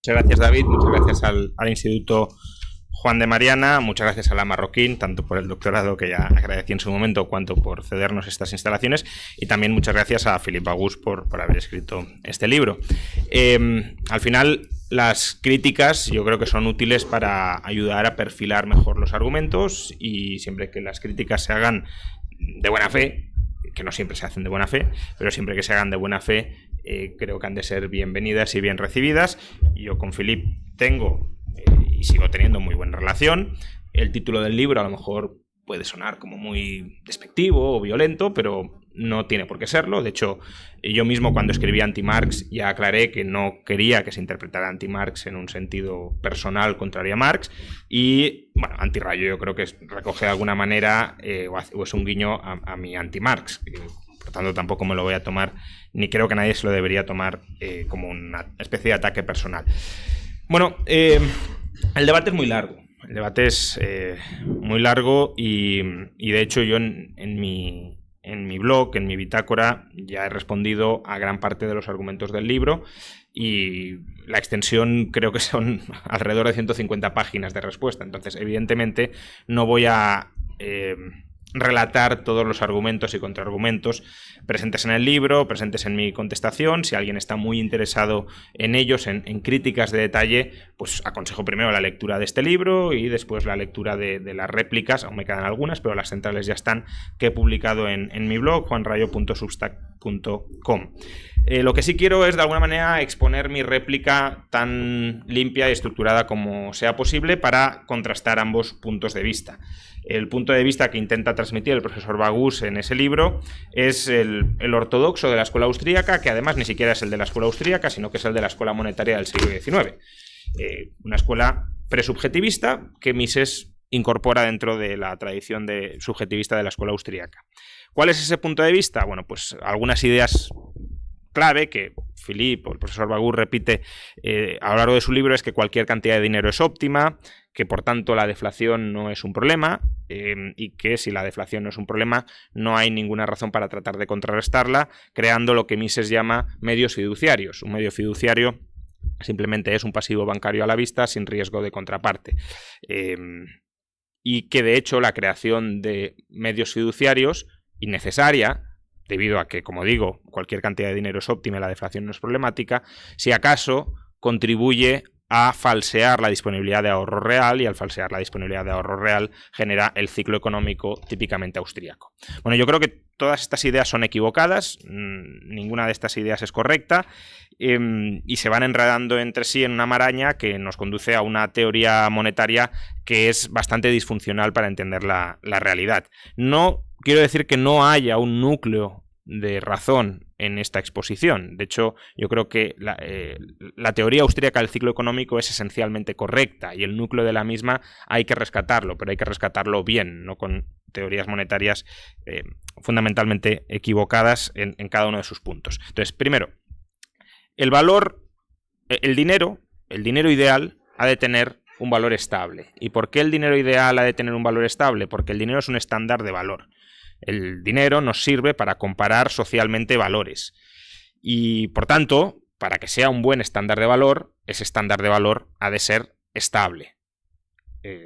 Muchas gracias, David. Muchas gracias al Instituto Juan de Mariana. Muchas gracias a la Marroquín, tanto por el doctorado, que ya agradecí en su momento, cuanto por cedernos estas instalaciones. Y también muchas gracias a Philippe August por haber escrito este libro. Al final, las críticas yo creo que son útiles para ayudar a perfilar mejor los argumentos, y siempre que las críticas se hagan de buena fe, que no siempre se hacen de buena fe, pero siempre que se hagan de buena fe, creo que han de ser bienvenidas y bien recibidas. Yo con Philippe tengo y sigo teniendo muy buena relación. El título del libro a lo mejor puede sonar como muy despectivo o violento, pero no tiene por qué serlo. De hecho, yo mismo cuando escribí Anti-Marx ya aclaré que no quería que se interpretara Anti-Marx en un sentido personal contrario a Marx. Y, bueno, Anti-Rayo yo creo que recoge de alguna manera o es un guiño a mi Anti-Marx. Por tanto, tampoco me lo voy a tomar, ni creo que nadie se lo debería tomar como una especie de ataque personal. Bueno, el debate es muy largo. El debate es muy largo y de hecho yo en mi blog, en mi bitácora, ya he respondido a gran parte de los argumentos del libro, y la extensión creo que son alrededor de 150 páginas de respuesta. Entonces, evidentemente, no voy a relatar todos los argumentos y contraargumentos presentes en el libro, presentes en mi contestación. Si alguien está muy interesado en ellos, en críticas de detalle, pues aconsejo primero la lectura de este libro y después la lectura de las réplicas. Aún me quedan algunas, pero las centrales ya están, que he publicado en mi blog, juanrayo.substack.com. Lo que sí quiero es, de alguna manera, exponer mi réplica tan limpia y estructurada como sea posible para contrastar ambos puntos de vista. El punto de vista que intenta transmitir el profesor August en ese libro es el ortodoxo de la escuela austríaca, que además ni siquiera es el de la escuela austríaca, sino que es el de la escuela monetaria del siglo XIX. Una escuela presubjetivista que Mises incorpora dentro de la tradición subjetivista de la escuela austríaca. ¿Cuál es ese punto de vista? Bueno, pues algunas ideas clave que Philippe o el profesor August repite a lo largo de su libro es que cualquier cantidad de dinero es óptima, que por tanto la deflación no es un problema, y que si la deflación no es un problema, no hay ninguna razón para tratar de contrarrestarla, creando lo que Mises llama medios fiduciarios. Un medio fiduciario simplemente es un pasivo bancario a la vista sin riesgo de contraparte. Y que de hecho la creación de medios fiduciarios, innecesaria, debido a que, como digo, cualquier cantidad de dinero es óptima y la deflación no es problemática, si acaso contribuye a falsear la disponibilidad de ahorro real, y al falsear la disponibilidad de ahorro real genera el ciclo económico típicamente austríaco. Bueno, yo creo que todas estas ideas son equivocadas, ninguna de estas ideas es correcta, y se van enredando entre sí en una maraña que nos conduce a una teoría monetaria que es bastante disfuncional para entender la realidad. No quiero decir que no haya un núcleo de razón en esta exposición. De hecho, yo creo que la teoría austríaca del ciclo económico es esencialmente correcta, y el núcleo de la misma hay que rescatarlo, pero hay que rescatarlo bien, no con teorías monetarias fundamentalmente equivocadas en cada uno de sus puntos. Entonces, primero, el dinero ideal ha de tener un valor estable. ¿Y por qué el dinero ideal ha de tener un valor estable? Porque el dinero es un estándar de valor. El dinero nos sirve para comparar socialmente valores. Y, por tanto, para que sea un buen estándar de valor, ese estándar de valor ha de ser estable.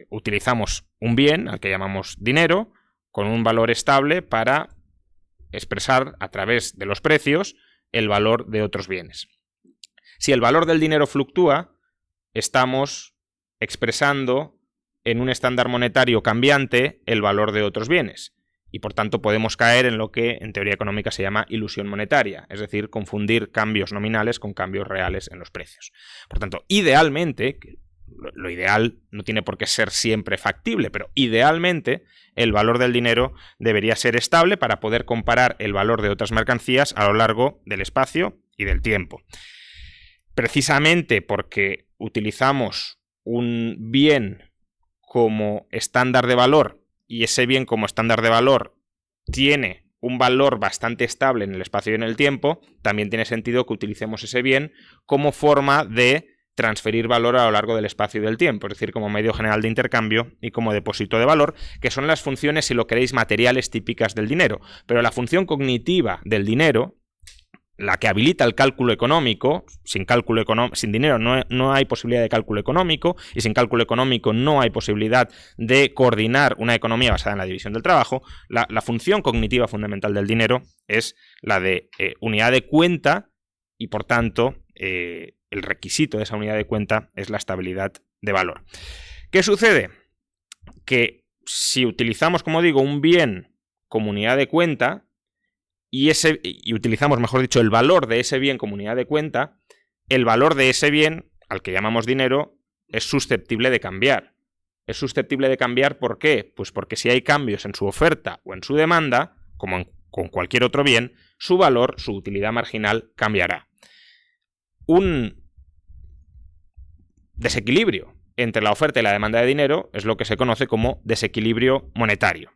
Utilizamos un bien, al que llamamos dinero, con un valor estable para expresar a través de los precios el valor de otros bienes. Si el valor del dinero fluctúa, estamos expresando en un estándar monetario cambiante el valor de otros bienes. Y por tanto podemos caer en lo que en teoría económica se llama ilusión monetaria, es decir, confundir cambios nominales con cambios reales en los precios. Por tanto, idealmente, lo ideal no tiene por qué ser siempre factible, pero idealmente el valor del dinero debería ser estable para poder comparar el valor de otras mercancías a lo largo del espacio y del tiempo. Precisamente porque utilizamos un bien como estándar de valor, y ese bien como estándar de valor tiene un valor bastante estable en el espacio y en el tiempo, también tiene sentido que utilicemos ese bien como forma de transferir valor a lo largo del espacio y del tiempo, es decir, como medio general de intercambio y como depósito de valor, que son las funciones, si lo queréis, materiales típicas del dinero. Pero la función cognitiva del dinero la que habilita el cálculo económico. Sin dinero no hay posibilidad de cálculo económico, y sin cálculo económico no hay posibilidad de coordinar una economía basada en la división del trabajo. La función cognitiva fundamental del dinero es la de unidad de cuenta, y por tanto el requisito de esa unidad de cuenta es la estabilidad de valor. ¿Qué sucede? Que si utilizamos, como digo, un bien como unidad de cuenta, y utilizamos, mejor dicho, el valor de ese bien como unidad de cuenta, el valor de ese bien, al que llamamos dinero, es susceptible de cambiar. Es susceptible de cambiar, ¿por qué? Pues porque si hay cambios en su oferta o en su demanda, como con cualquier otro bien, su valor, su utilidad marginal, cambiará. Un desequilibrio entre la oferta y la demanda de dinero es lo que se conoce como desequilibrio monetario.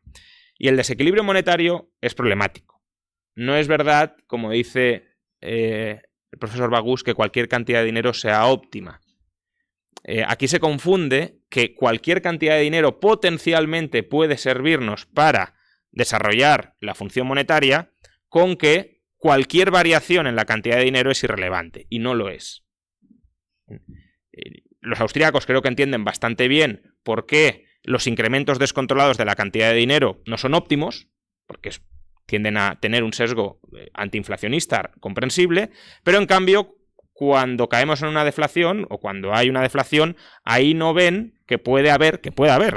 Y el desequilibrio monetario es problemático. No es verdad, como dice el profesor Bagús, que cualquier cantidad de dinero sea óptima. Aquí se confunde que cualquier cantidad de dinero potencialmente puede servirnos para desarrollar la función monetaria, con que cualquier variación en la cantidad de dinero es irrelevante, y no lo es. Los austríacos creo que entienden bastante bien por qué los incrementos descontrolados de la cantidad de dinero no son óptimos, porque tienden a tener un sesgo antiinflacionista comprensible, pero en cambio, cuando caemos en una deflación, o cuando hay una deflación, ahí no ven que puede haber,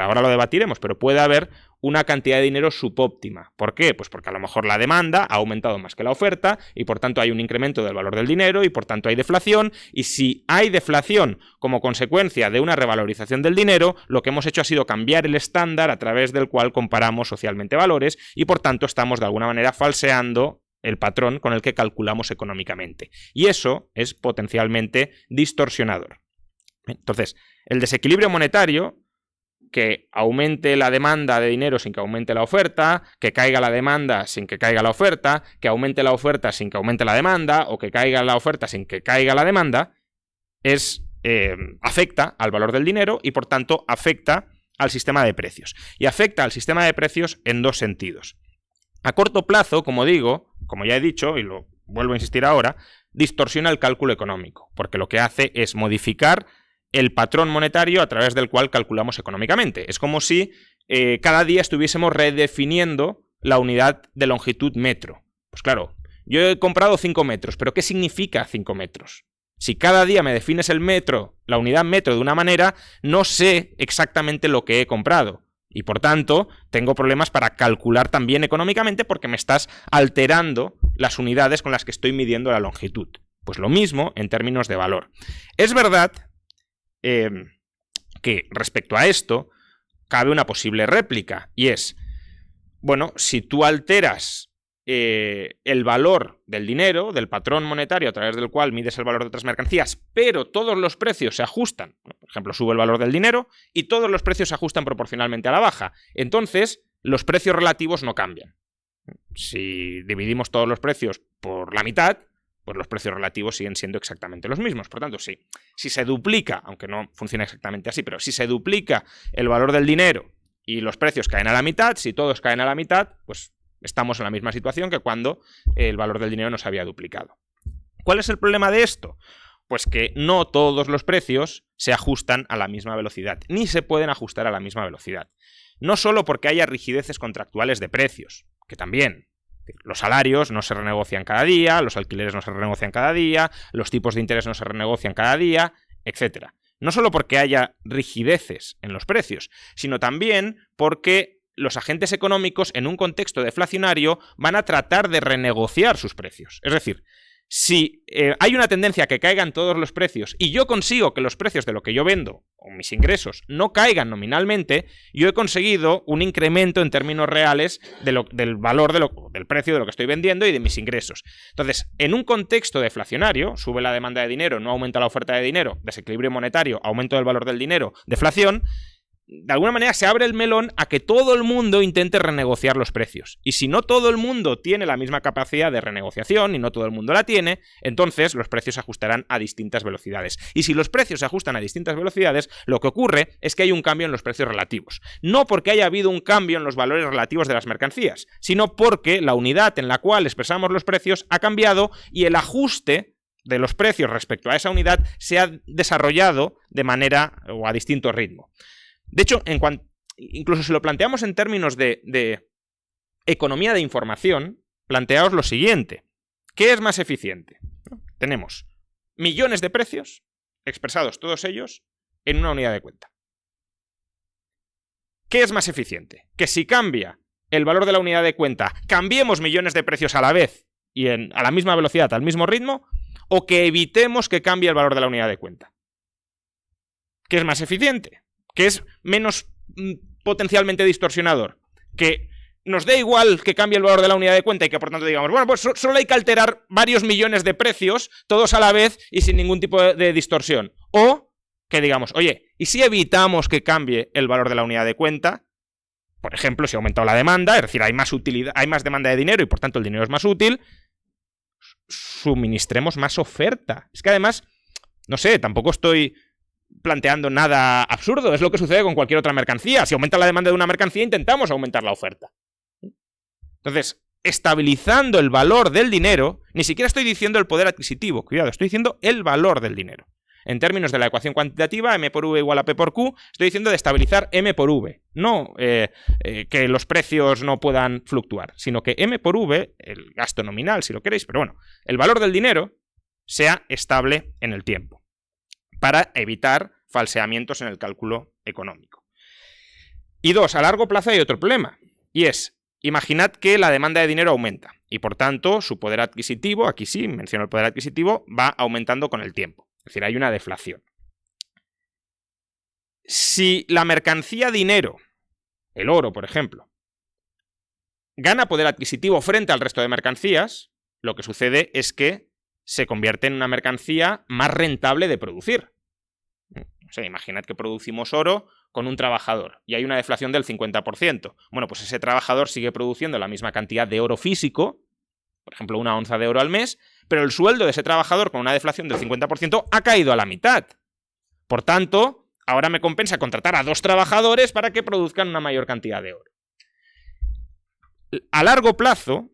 ahora lo debatiremos, pero puede haber una cantidad de dinero subóptima. ¿Por qué? Pues porque a lo mejor la demanda ha aumentado más que la oferta, y por tanto hay un incremento del valor del dinero, y por tanto hay deflación, y si hay deflación como consecuencia de una revalorización del dinero, lo que hemos hecho ha sido cambiar el estándar a través del cual comparamos socialmente valores, y por tanto estamos de alguna manera falseando el patrón con el que calculamos económicamente. Y eso es potencialmente distorsionador. Entonces, el desequilibrio monetario, que aumente la demanda de dinero sin que aumente la oferta, que caiga la demanda sin que caiga la oferta, que aumente la oferta sin que aumente la demanda, o que caiga la oferta sin que caiga la demanda, afecta al valor del dinero y por tanto afecta al sistema de precios. Y afecta al sistema de precios en dos sentidos. A corto plazo, como digo, como ya he dicho, y lo vuelvo a insistir ahora, distorsiona el cálculo económico, porque lo que hace es modificar el patrón monetario a través del cual calculamos económicamente. Es como si cada día estuviésemos redefiniendo la unidad de longitud metro. Pues claro, yo he comprado 5 metros, pero ¿qué significa 5 metros? Si cada día me defines el metro, la unidad metro de una manera, no sé exactamente lo que he comprado. Y por tanto, tengo problemas para calcular también económicamente, porque me estás alterando las unidades con las que estoy midiendo la longitud. Pues lo mismo en términos de valor. Es verdad que respecto a esto cabe una posible réplica, y es, bueno, si tú alteras el valor del dinero, del patrón monetario a través del cual mides el valor de otras mercancías, pero todos los precios se ajustan, por ejemplo, sube el valor del dinero y todos los precios se ajustan proporcionalmente a la baja, entonces los precios relativos no cambian. Si dividimos todos los precios por la mitad, pues los precios relativos siguen siendo exactamente los mismos. Por tanto, si se duplica, aunque no funciona exactamente así, pero si se duplica el valor del dinero y los precios caen a la mitad, si todos caen a la mitad, pues estamos en la misma situación que cuando el valor del dinero no se había duplicado. ¿Cuál es el problema de esto? Pues que no todos los precios se ajustan a la misma velocidad, ni se pueden ajustar a la misma velocidad. No solo porque haya rigideces contractuales de precios, que también. Los salarios no se renegocian cada día, los alquileres no se renegocian cada día, los tipos de interés no se renegocian cada día, etc. No solo porque haya rigideces en los precios, sino también porque los agentes económicos en un contexto deflacionario van a tratar de renegociar sus precios. Es decir, si hay una tendencia a que caigan todos los precios y yo consigo que los precios de lo que yo vendo o mis ingresos no caigan nominalmente, yo he conseguido un incremento en términos reales del valor del precio de lo que estoy vendiendo y de mis ingresos. Entonces, en un contexto deflacionario, sube la demanda de dinero, no aumenta la oferta de dinero, desequilibrio monetario, aumento del valor del dinero, deflación, de alguna manera se abre el melón a que todo el mundo intente renegociar los precios. Y si no todo el mundo tiene la misma capacidad de renegociación y no todo el mundo la tiene, entonces los precios se ajustarán a distintas velocidades. Y si los precios se ajustan a distintas velocidades, lo que ocurre es que hay un cambio en los precios relativos. No porque haya habido un cambio en los valores relativos de las mercancías, sino porque la unidad en la cual expresamos los precios ha cambiado y el ajuste de los precios respecto a esa unidad se ha desarrollado de manera o a distinto ritmo. De hecho, incluso si lo planteamos en términos de economía de información, planteaos lo siguiente. ¿Qué es más eficiente? Tenemos millones de precios expresados todos ellos en una unidad de cuenta. ¿Qué es más eficiente? Que si cambia el valor de la unidad de cuenta, cambiemos millones de precios a la vez y a la misma velocidad, al mismo ritmo, o que evitemos que cambie el valor de la unidad de cuenta. ¿Qué es más eficiente? ¿Que es menos potencialmente distorsionador? ¿Que nos dé igual que cambie el valor de la unidad de cuenta y que por tanto digamos, bueno, pues solo hay que alterar varios millones de precios, todos a la vez y sin ningún tipo de distorsión? O que digamos, oye, ¿y si evitamos que cambie el valor de la unidad de cuenta? Por ejemplo, si ha aumentado la demanda, es decir, hay más utilidad, hay más demanda de dinero y por tanto el dinero es más útil, suministremos más oferta. Es que además, no sé, tampoco estoy planteando nada absurdo, es lo que sucede con cualquier otra mercancía. Si aumenta la demanda de una mercancía, intentamos aumentar la oferta. Entonces, estabilizando el valor del dinero, ni siquiera estoy diciendo el poder adquisitivo, cuidado, estoy diciendo el valor del dinero. En términos de la ecuación cuantitativa, M por V igual a P por Q, estoy diciendo de estabilizar M por V. No que los precios no puedan fluctuar, sino que M por V, el gasto nominal, si lo queréis, pero bueno, el valor del dinero sea estable en el tiempo, para evitar falseamientos en el cálculo económico. Y dos, a largo plazo hay otro problema, y es, imaginad que la demanda de dinero aumenta, y por tanto su poder adquisitivo, aquí sí menciono el poder adquisitivo, va aumentando con el tiempo. Es decir, hay una deflación. Si la mercancía dinero, el oro, por ejemplo, gana poder adquisitivo frente al resto de mercancías, lo que sucede es que se convierte en una mercancía más rentable de producir. O sea, imaginad que producimos oro con un trabajador y hay una deflación del 50%. Bueno, pues ese trabajador sigue produciendo la misma cantidad de oro físico, por ejemplo, 1 onza de oro al mes, pero el sueldo de ese trabajador con una deflación del 50% ha caído a la mitad. Por tanto, ahora me compensa contratar a 2 trabajadores para que produzcan una mayor cantidad de oro. A largo plazo,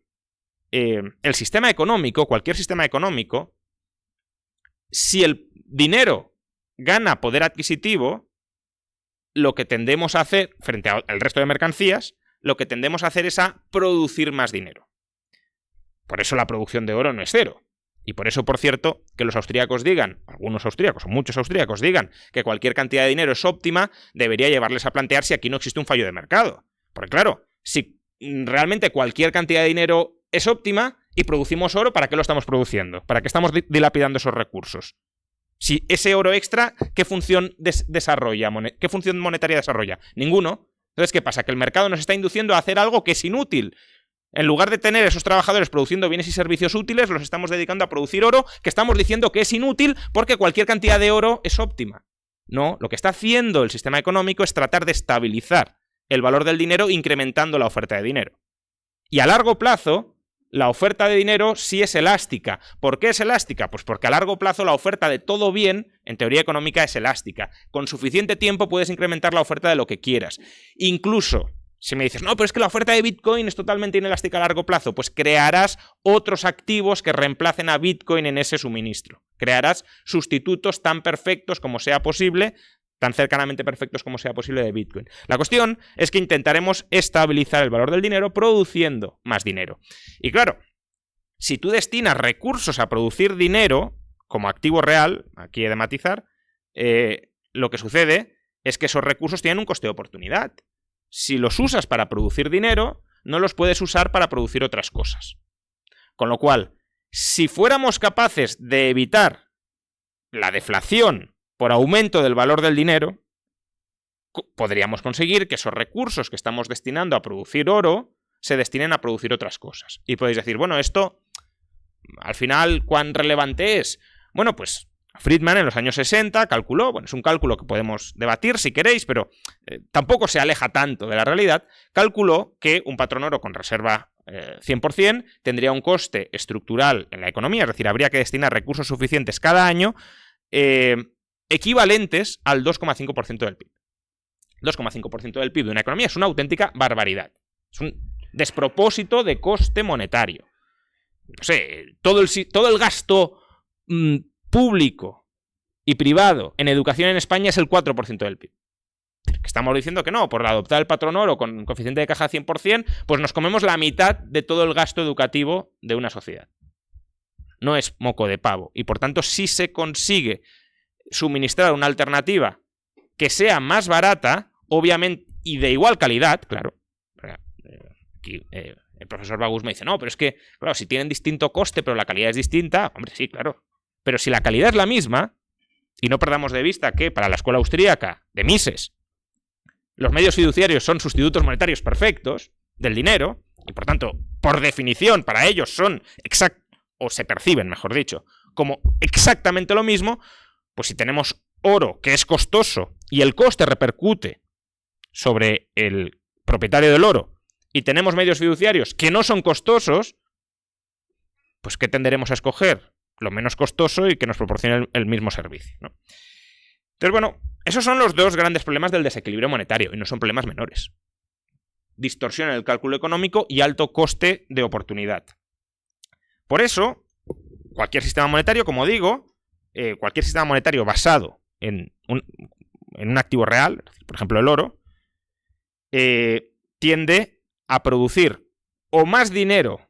el sistema económico, cualquier sistema económico, si el dinero gana poder adquisitivo, lo que tendemos a hacer, frente al resto de mercancías, lo que tendemos a hacer es a producir más dinero. Por eso la producción de oro no es cero. Y por eso, por cierto, que los austríacos digan, algunos austríacos o muchos austríacos digan que cualquier cantidad de dinero es óptima, debería llevarles a plantear si aquí no existe un fallo de mercado. Porque claro, si realmente cualquier cantidad de dinero es óptima y producimos oro, ¿para qué lo estamos produciendo? ¿Para qué estamos dilapidando esos recursos? Si ese oro extra, ¿qué función desarrolla? ¿Qué función monetaria desarrolla? Ninguno. Entonces, ¿qué pasa? Que el mercado nos está induciendo a hacer algo que es inútil. En lugar de tener esos trabajadores produciendo bienes y servicios útiles, los estamos dedicando a producir oro, que estamos diciendo que es inútil porque cualquier cantidad de oro es óptima. No, lo que está haciendo el sistema económico es tratar de estabilizar el valor del dinero incrementando la oferta de dinero. Y a largo plazo, la oferta de dinero sí es elástica. ¿Por qué es elástica? Pues porque a largo plazo la oferta de todo bien, en teoría económica, es elástica. Con suficiente tiempo puedes incrementar la oferta de lo que quieras. Incluso, si me dices, no, pero es que la oferta de Bitcoin es totalmente inelástica a largo plazo, pues crearás otros activos que reemplacen a Bitcoin en ese suministro. Crearás sustitutos tan perfectos como sea posible, tan cercanamente perfectos como sea posible de Bitcoin. La cuestión es que intentaremos estabilizar el valor del dinero produciendo más dinero. Y claro, si tú destinas recursos a producir dinero como activo real, aquí he de matizar, lo que sucede es que esos recursos tienen un coste de oportunidad. Si los usas para producir dinero, no los puedes usar para producir otras cosas. Con lo cual, si fuéramos capaces de evitar la deflación por aumento del valor del dinero, podríamos conseguir que esos recursos que estamos destinando a producir oro se destinen a producir otras cosas. Y podéis decir, bueno, esto, al final, ¿cuán relevante es? Bueno, pues Friedman en los años 60 calculó, bueno, es un cálculo que podemos debatir si queréis, pero tampoco se aleja tanto de la realidad, calculó que un patrón oro con reserva 100% tendría un coste estructural en la economía, es decir, habría que destinar recursos suficientes cada año equivalentes al 2,5% del PIB. 2,5% del PIB de una economía es una auténtica barbaridad. Es un despropósito de coste monetario. No sé, todo el gasto público y privado en educación en España es el 4% del PIB. Estamos diciendo que no, por adoptar el patrón oro con coeficiente de caja 100%, pues nos comemos la mitad de todo el gasto educativo de una sociedad. No es moco de pavo. Y por tanto, si se consigue suministrar una alternativa que sea más barata, obviamente, y de igual calidad, claro. Aquí el profesor Bagus me dice, no, pero es que, claro, si tienen distinto coste, pero la calidad es distinta, hombre, sí, claro. Pero si la calidad es la misma, y no perdamos de vista que para la escuela austríaca de Mises, los medios fiduciarios son sustitutos monetarios perfectos del dinero, y por tanto, por definición, para ellos son o se perciben, mejor dicho, como exactamente lo mismo, pues si tenemos oro que es costoso y el coste repercute sobre el propietario del oro, y tenemos medios fiduciarios que no son costosos, pues ¿qué tenderemos a escoger? Lo menos costoso y que nos proporcione el mismo servicio, ¿no? Entonces, bueno, esos son los dos grandes problemas del desequilibrio monetario, y no son problemas menores. Distorsión en el cálculo económico y alto coste de oportunidad. Por eso, cualquier sistema monetario, como digo, cualquier sistema monetario basado en un activo real, por ejemplo el oro, tiende a producir o más dinero,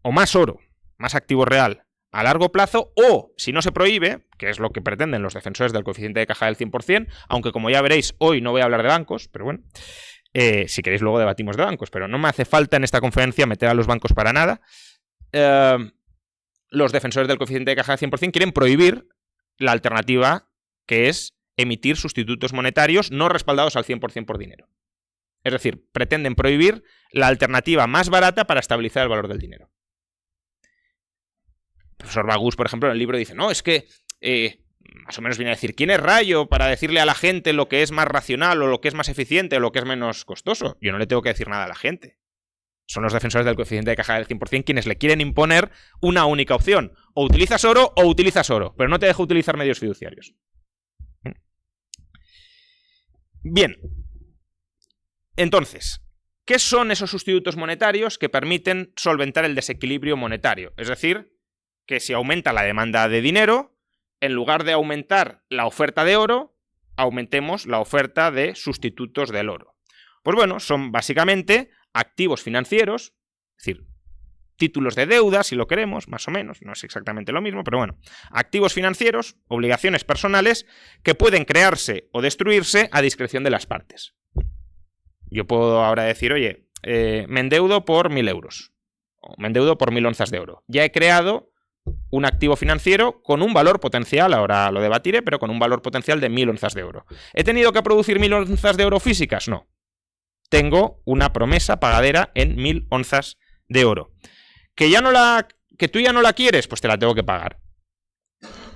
o más oro, más activo real a largo plazo, o, si no se prohíbe, que es lo que pretenden los defensores del coeficiente de caja del 100%, aunque como ya veréis, hoy no voy a hablar de bancos, pero bueno, si queréis luego debatimos de bancos, pero no me hace falta en esta conferencia meter a los bancos para nada. Los defensores del coeficiente de caja del 100% quieren prohibir la alternativa, que es emitir sustitutos monetarios no respaldados al 100% por dinero. Es decir, pretenden prohibir la alternativa más barata para estabilizar el valor del dinero. El profesor Bagus, por ejemplo, en el libro dice, no, es que más o menos viene a decir, ¿quién es Rayo para decirle a la gente lo que es más racional o lo que es más eficiente o lo que es menos costoso? Yo no le tengo que decir nada a la gente. Son los defensores del coeficiente de caja del 100% quienes le quieren imponer una única opción. O utilizas oro, pero no te dejo utilizar medios fiduciarios. Bien. Entonces, ¿qué son esos sustitutos monetarios que permiten solventar el desequilibrio monetario? Es decir, que si aumenta la demanda de dinero, en lugar de aumentar la oferta de oro, aumentemos la oferta de sustitutos del oro. Pues bueno, son básicamente activos financieros, es decir, títulos de deuda, si lo queremos, más o menos, no es exactamente lo mismo, pero bueno, activos financieros, obligaciones personales, que pueden crearse o destruirse a discreción de las partes. Yo puedo ahora decir, oye, me endeudo por 1.000 euros, o me endeudo por 1.000 onzas de oro. Ya he creado un activo financiero con un valor potencial, ahora lo debatiré, pero con un valor potencial de 1.000 onzas de oro. ¿He tenido que producir 1.000 onzas de oro físicas? No. Tengo una promesa pagadera en 1.000 onzas de oro. ¿Que tú ya no la quieres? Pues te la tengo que pagar.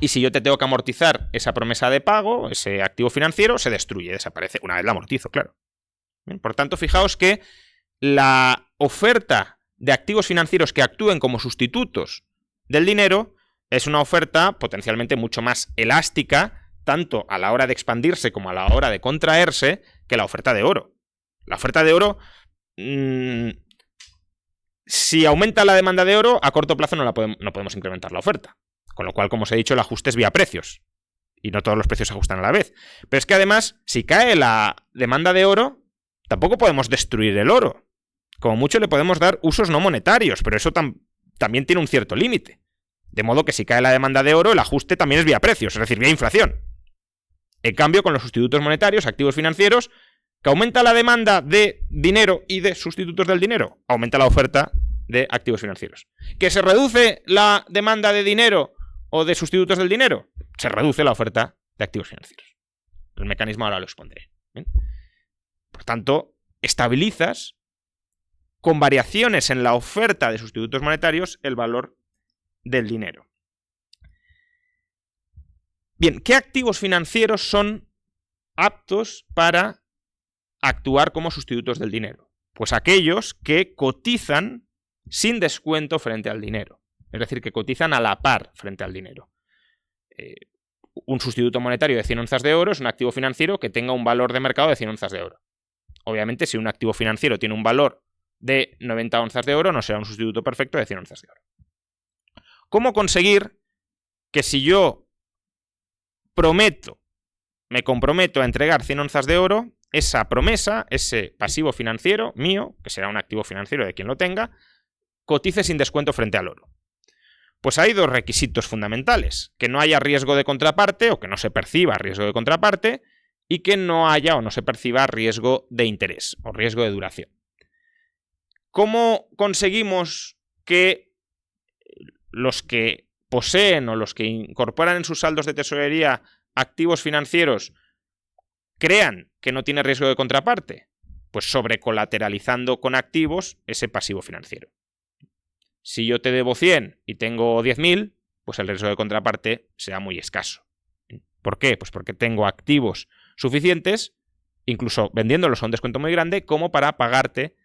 Y si yo te tengo que amortizar esa promesa de pago, ese activo financiero, se destruye, desaparece. Una vez la amortizo, claro. Bien, por tanto, fijaos que la oferta de activos financieros que actúen como sustitutos del dinero es una oferta potencialmente mucho más elástica, tanto a la hora de expandirse como a la hora de contraerse, que la oferta de oro. La oferta de oro, si aumenta la demanda de oro, a corto plazo no podemos incrementar la oferta. Con lo cual, como os he dicho, el ajuste es vía precios. Y no todos los precios se ajustan a la vez. Pero es que además, si cae la demanda de oro, tampoco podemos destruir el oro. Como mucho le podemos dar usos no monetarios, pero eso también tiene un cierto límite. De modo que si cae la demanda de oro, el ajuste también es vía precios, es decir, vía inflación. En cambio, con los sustitutos monetarios, activos financieros, que aumenta la demanda de dinero y de sustitutos del dinero, aumenta la oferta de activos financieros. ¿Que se reduce la demanda de dinero o de sustitutos del dinero? Se reduce la oferta de activos financieros. El mecanismo ahora lo expondré. ¿Bien? Por tanto, estabilizas con variaciones en la oferta de sustitutos monetarios el valor del dinero. Bien, ¿qué activos financieros son aptos para actuar como sustitutos del dinero? Pues aquellos que cotizan sin descuento frente al dinero. Es decir, que cotizan a la par frente al dinero. Un sustituto monetario de 100 onzas de oro es un activo financiero que tenga un valor de mercado de 100 onzas de oro. Obviamente, si un activo financiero tiene un valor de 90 onzas de oro, no será un sustituto perfecto de 100 onzas de oro. ¿Cómo conseguir que si yo me comprometo a entregar 100 onzas de oro, esa promesa, ese pasivo financiero mío, que será un activo financiero de quien lo tenga, cotice sin descuento frente al oro? Pues hay dos requisitos fundamentales: que no haya riesgo de contraparte o que no se perciba riesgo de contraparte, y que no haya o no se perciba riesgo de interés o riesgo de duración. ¿Cómo conseguimos que los que poseen o los que incorporan en sus saldos de tesorería activos financieros crean que no tiene riesgo de contraparte? Pues sobrecolateralizando con activos ese pasivo financiero. Si yo te debo 100 y tengo 10.000, pues el riesgo de contraparte será muy escaso. ¿Por qué? Pues porque tengo activos suficientes, incluso vendiéndolos a un descuento muy grande, como para pagarte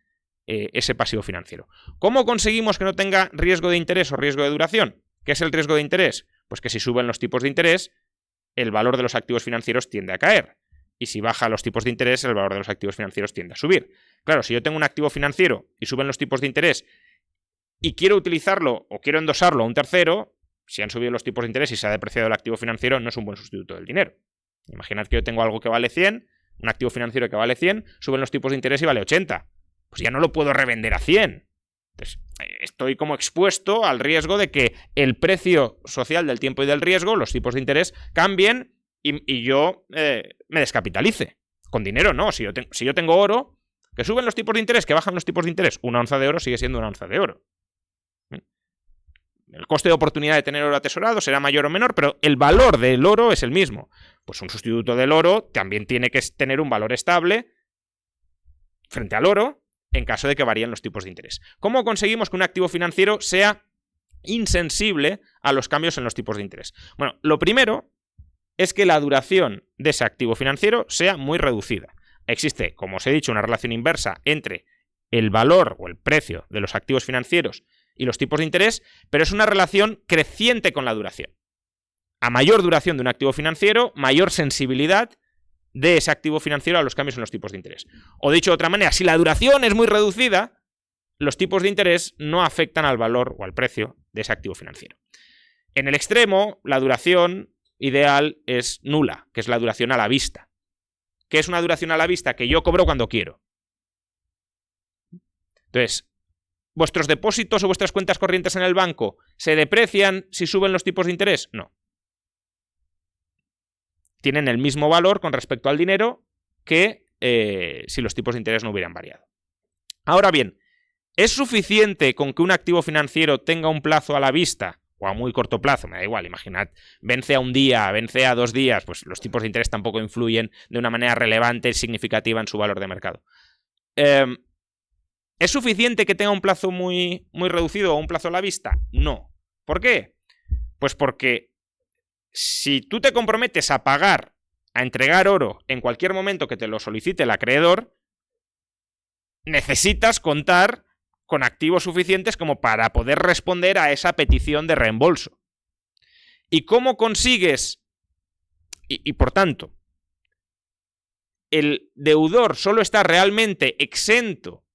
ese pasivo financiero. ¿Cómo conseguimos que no tenga riesgo de interés o riesgo de duración? ¿Qué es el riesgo de interés? Pues que si suben los tipos de interés, el valor de los activos financieros tiende a caer. Y si bajan los tipos de interés, el valor de los activos financieros tiende a subir. Claro, si yo tengo un activo financiero y suben los tipos de interés y quiero utilizarlo o quiero endosarlo a un tercero, si han subido los tipos de interés y se ha depreciado el activo financiero, no es un buen sustituto del dinero. Imaginad que yo tengo algo que vale 100, un activo financiero que vale 100, suben los tipos de interés y vale 80. Pues ya no lo puedo revender a 100. Entonces, estoy como expuesto al riesgo de que el precio social del tiempo y del riesgo, los tipos de interés, cambien y yo me descapitalice. Con dinero no. Si yo tengo oro, que suben los tipos de interés, que bajan los tipos de interés, una onza de oro sigue siendo una onza de oro. El coste de oportunidad de tener oro atesorado será mayor o menor, pero el valor del oro es el mismo. Pues un sustituto del oro también tiene que tener un valor estable frente al oro en caso de que varíen los tipos de interés. ¿Cómo conseguimos que un activo financiero sea insensible a los cambios en los tipos de interés? Bueno, lo primero es que la duración de ese activo financiero sea muy reducida. Existe, como os he dicho, una relación inversa entre el valor o el precio de los activos financieros y los tipos de interés, pero es una relación creciente con la duración. A mayor duración de un activo financiero, mayor sensibilidad de ese activo financiero a los cambios en los tipos de interés. O dicho de otra manera, si la duración es muy reducida, los tipos de interés no afectan al valor o al precio de ese activo financiero. En el extremo, la duración ideal es nula, que es la duración a la vista. ¿Qué es una duración a la vista? Que yo cobro cuando quiero. Entonces, ¿vuestros depósitos o vuestras cuentas corrientes en el banco se deprecian si suben los tipos de interés? No. Tienen el mismo valor con respecto al dinero que si los tipos de interés no hubieran variado. Ahora bien, ¿es suficiente con que un activo financiero tenga un plazo a la vista o a muy corto plazo? Me da igual, imaginad, vence a un día, vence a 2 días, pues los tipos de interés tampoco influyen de una manera relevante y significativa en su valor de mercado. ¿Es suficiente que tenga un plazo muy, muy reducido o un plazo a la vista? No. ¿Por qué? Pues porque si tú te comprometes a pagar, a entregar oro en cualquier momento que te lo solicite el acreedor, necesitas contar con activos suficientes como para poder responder a esa petición de reembolso. ¿Y cómo consigues? Y por tanto, el deudor solo está realmente exento,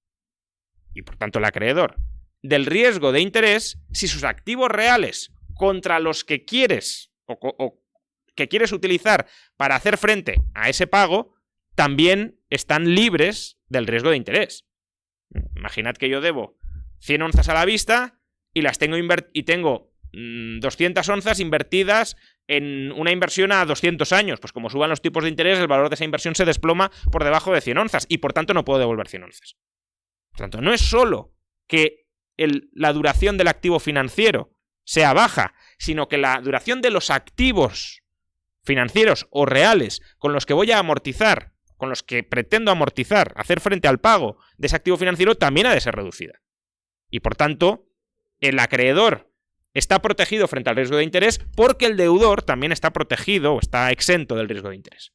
y por tanto el acreedor, del riesgo de interés si sus activos reales contra los que quieres o que quieres utilizar para hacer frente a ese pago también están libres del riesgo de interés. Imaginad que yo debo 100 onzas a la vista y tengo 200 onzas invertidas en una inversión a 200 años. Pues como suban los tipos de interés, el valor de esa inversión se desploma por debajo de 100 onzas y por tanto no puedo devolver 100 onzas. Por tanto, no es solo que la duración del activo financiero sea baja, sino que la duración de los activos financieros o reales con los que voy a amortizar, con los que pretendo amortizar, hacer frente al pago de ese activo financiero, también ha de ser reducida. Y por tanto, el acreedor está protegido frente al riesgo de interés porque el deudor también está protegido o está exento del riesgo de interés.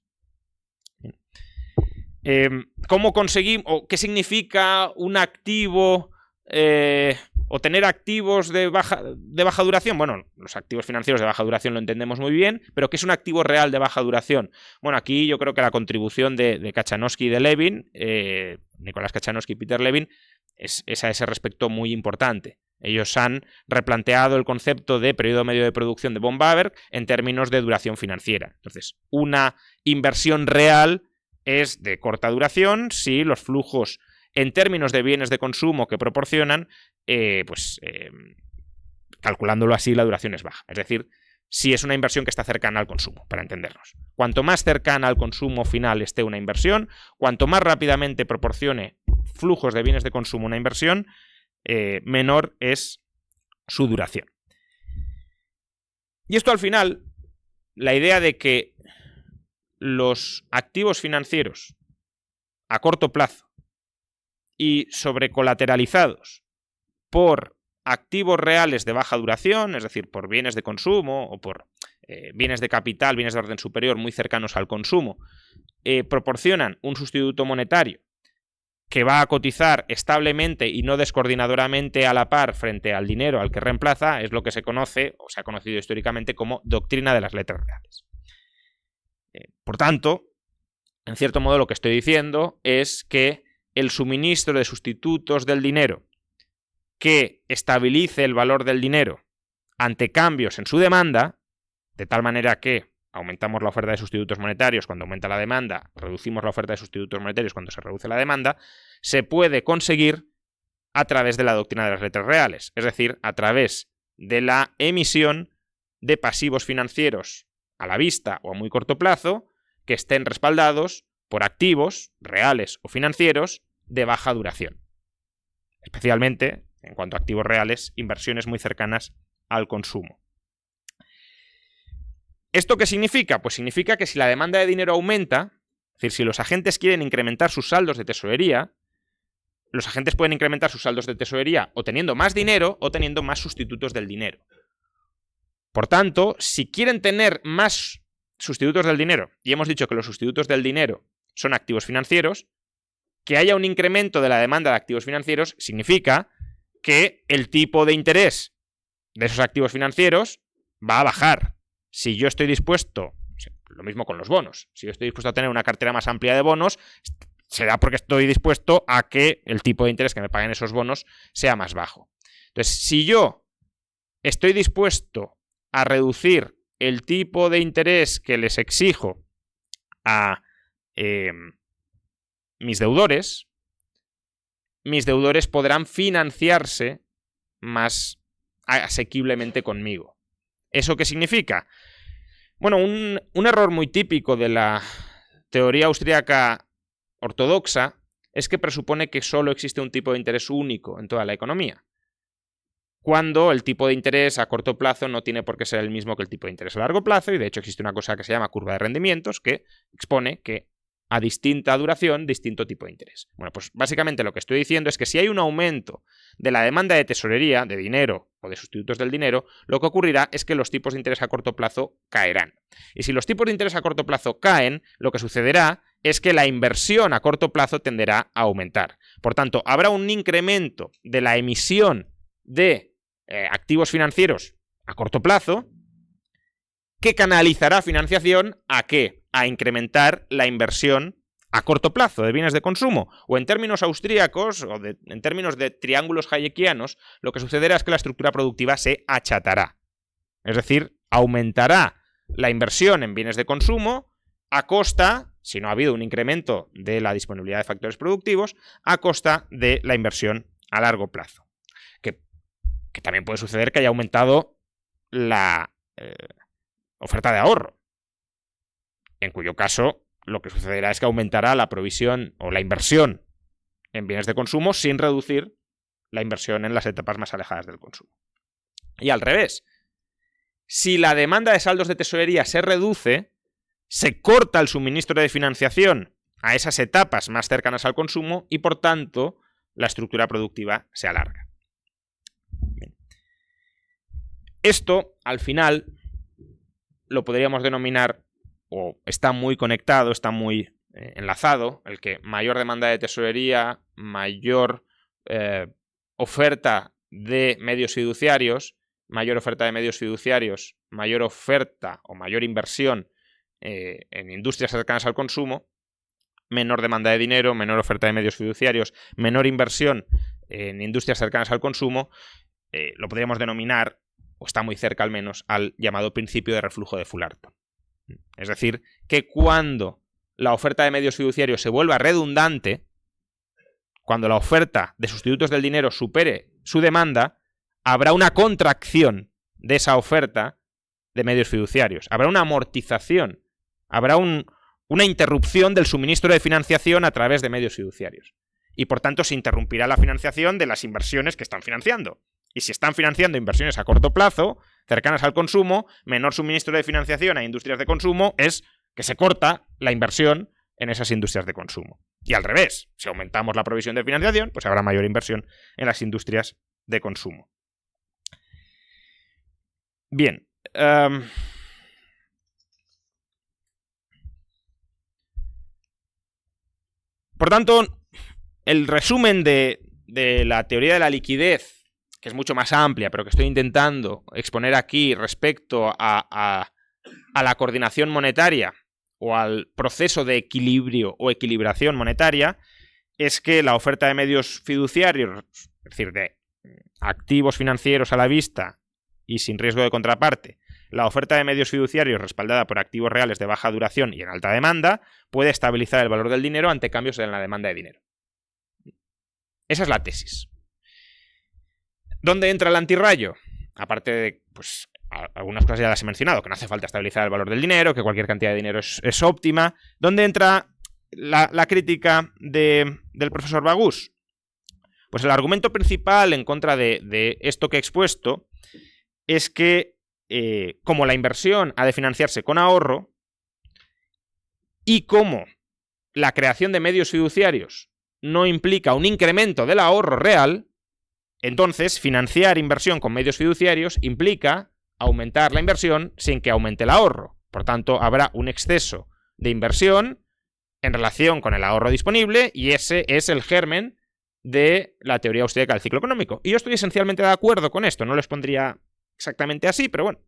¿Cómo conseguimos o qué significa un activo o tener activos de baja duración? Bueno, los activos financieros de baja duración lo entendemos muy bien, pero ¿qué es un activo real de baja duración? Bueno, aquí yo creo que la contribución de Kachanowski y de Levin, Nicolás Kachanowski y Peter Levin, es a ese respecto muy importante. Ellos han replanteado el concepto de periodo medio de producción de von Bawerk en términos de duración financiera. Entonces, una inversión real es de corta duración si los flujos en términos de bienes de consumo que proporcionan, calculándolo así, la duración es baja. Es decir, si es una inversión que está cercana al consumo, para entendernos. Cuanto más cercana al consumo final esté una inversión, cuanto más rápidamente proporcione flujos de bienes de consumo una inversión, menor es su duración. Y esto al final, la idea de que los activos financieros a corto plazo y sobrecolateralizados por activos reales de baja duración, es decir, por bienes de consumo o por bienes de capital, bienes de orden superior muy cercanos al consumo, proporcionan un sustituto monetario que va a cotizar establemente y no descoordinadoramente a la par frente al dinero al que reemplaza, es lo que se conoce o se ha conocido históricamente como doctrina de las letras reales. Por tanto, en cierto modo lo que estoy diciendo es que el suministro de sustitutos del dinero que estabilice el valor del dinero ante cambios en su demanda, de tal manera que aumentamos la oferta de sustitutos monetarios cuando aumenta la demanda, reducimos la oferta de sustitutos monetarios cuando se reduce la demanda, se puede conseguir a través de la doctrina de las letras reales, es decir, a través de la emisión de pasivos financieros a la vista o a muy corto plazo que estén respaldados por activos reales o financieros de baja duración. Especialmente, en cuanto a activos reales, inversiones muy cercanas al consumo. ¿Esto qué significa? Pues significa que si la demanda de dinero aumenta, es decir, si los agentes quieren incrementar sus saldos de tesorería, los agentes pueden incrementar sus saldos de tesorería o teniendo más dinero o teniendo más sustitutos del dinero. Por tanto, si quieren tener más sustitutos del dinero, y hemos dicho que los sustitutos del dinero son activos financieros, que haya un incremento de la demanda de activos financieros significa que el tipo de interés de esos activos financieros va a bajar. Si yo estoy dispuesto, lo mismo con los bonos, si yo estoy dispuesto a tener una cartera más amplia de bonos, será porque estoy dispuesto a que el tipo de interés que me paguen esos bonos sea más bajo. Entonces, si yo estoy dispuesto a reducir el tipo de interés que les exijo a mis deudores podrán financiarse más asequiblemente conmigo. ¿Eso qué significa? Bueno, un error muy típico de la teoría austríaca ortodoxa es que presupone que solo existe un tipo de interés único en toda la economía, cuando el tipo de interés a corto plazo no tiene por qué ser el mismo que el tipo de interés a largo plazo, y de hecho existe una cosa que se llama curva de rendimientos que expone que a distinta duración, distinto tipo de interés. Bueno, pues básicamente lo que estoy diciendo es que si hay un aumento de la demanda de tesorería, de dinero o de sustitutos del dinero, lo que ocurrirá es que los tipos de interés a corto plazo caerán. Y si los tipos de interés a corto plazo caen, lo que sucederá es que la inversión a corto plazo tenderá a aumentar. Por tanto, habrá un incremento de la emisión de activos financieros a corto plazo que canalizará financiación ¿a qué? A incrementar la inversión a corto plazo de bienes de consumo. O en términos austríacos, o en términos de triángulos hayekianos, lo que sucederá es que la estructura productiva se achatará. Es decir, aumentará la inversión en bienes de consumo a costa, si no ha habido un incremento de la disponibilidad de factores productivos, a costa de la inversión a largo plazo. Que también puede suceder que haya aumentado la oferta de ahorro, en cuyo caso lo que sucederá es que aumentará la provisión o la inversión en bienes de consumo sin reducir la inversión en las etapas más alejadas del consumo. Y al revés, si la demanda de saldos de tesorería se reduce, se corta el suministro de financiación a esas etapas más cercanas al consumo y por tanto la estructura productiva se alarga. Bien. Esto, al final, lo podríamos denominar, o está muy conectado, está muy enlazado, el que mayor demanda de tesorería, mayor oferta de medios fiduciarios, mayor oferta o mayor inversión en industrias cercanas al consumo, menor demanda de dinero, menor oferta de medios fiduciarios, menor inversión en industrias cercanas al consumo, lo podríamos denominar, o está muy cerca al menos, al llamado principio de reflujo de Fullerton. Es decir, que cuando la oferta de medios fiduciarios se vuelva redundante, cuando la oferta de sustitutos del dinero supere su demanda, habrá una contracción de esa oferta de medios fiduciarios, habrá una amortización, habrá una interrupción del suministro de financiación a través de medios fiduciarios. Y por tanto se interrumpirá la financiación de las inversiones que están financiando. Y si están financiando inversiones a corto plazo, cercanas al consumo, menor suministro de financiación a industrias de consumo, es que se corta la inversión en esas industrias de consumo. Y al revés, si aumentamos la provisión de financiación, pues habrá mayor inversión en las industrias de consumo. Bien. Por tanto, el resumen de la teoría de la liquidez, que es mucho más amplia, pero que estoy intentando exponer aquí respecto a la coordinación monetaria o al proceso de equilibrio o equilibración monetaria, es que la oferta de medios fiduciarios, es decir, de activos financieros a la vista y sin riesgo de contraparte, la oferta de medios fiduciarios respaldada por activos reales de baja duración y en alta demanda puede estabilizar el valor del dinero ante cambios en la demanda de dinero. Esa es la tesis. ¿Dónde entra el antirrayo? Aparte de, pues, algunas cosas ya las he mencionado, que no hace falta estabilizar el valor del dinero, que cualquier cantidad de dinero es óptima. ¿Dónde entra la crítica del profesor Bagús? Pues el argumento principal en contra de esto que he expuesto es que como la inversión ha de financiarse con ahorro y como la creación de medios fiduciarios no implica un incremento del ahorro real, entonces financiar inversión con medios fiduciarios implica aumentar la inversión sin que aumente el ahorro. Por tanto, habrá un exceso de inversión en relación con el ahorro disponible y ese es el germen de la teoría austríaca del ciclo económico. Y yo estoy esencialmente de acuerdo con esto, no lo expondría exactamente así, pero bueno,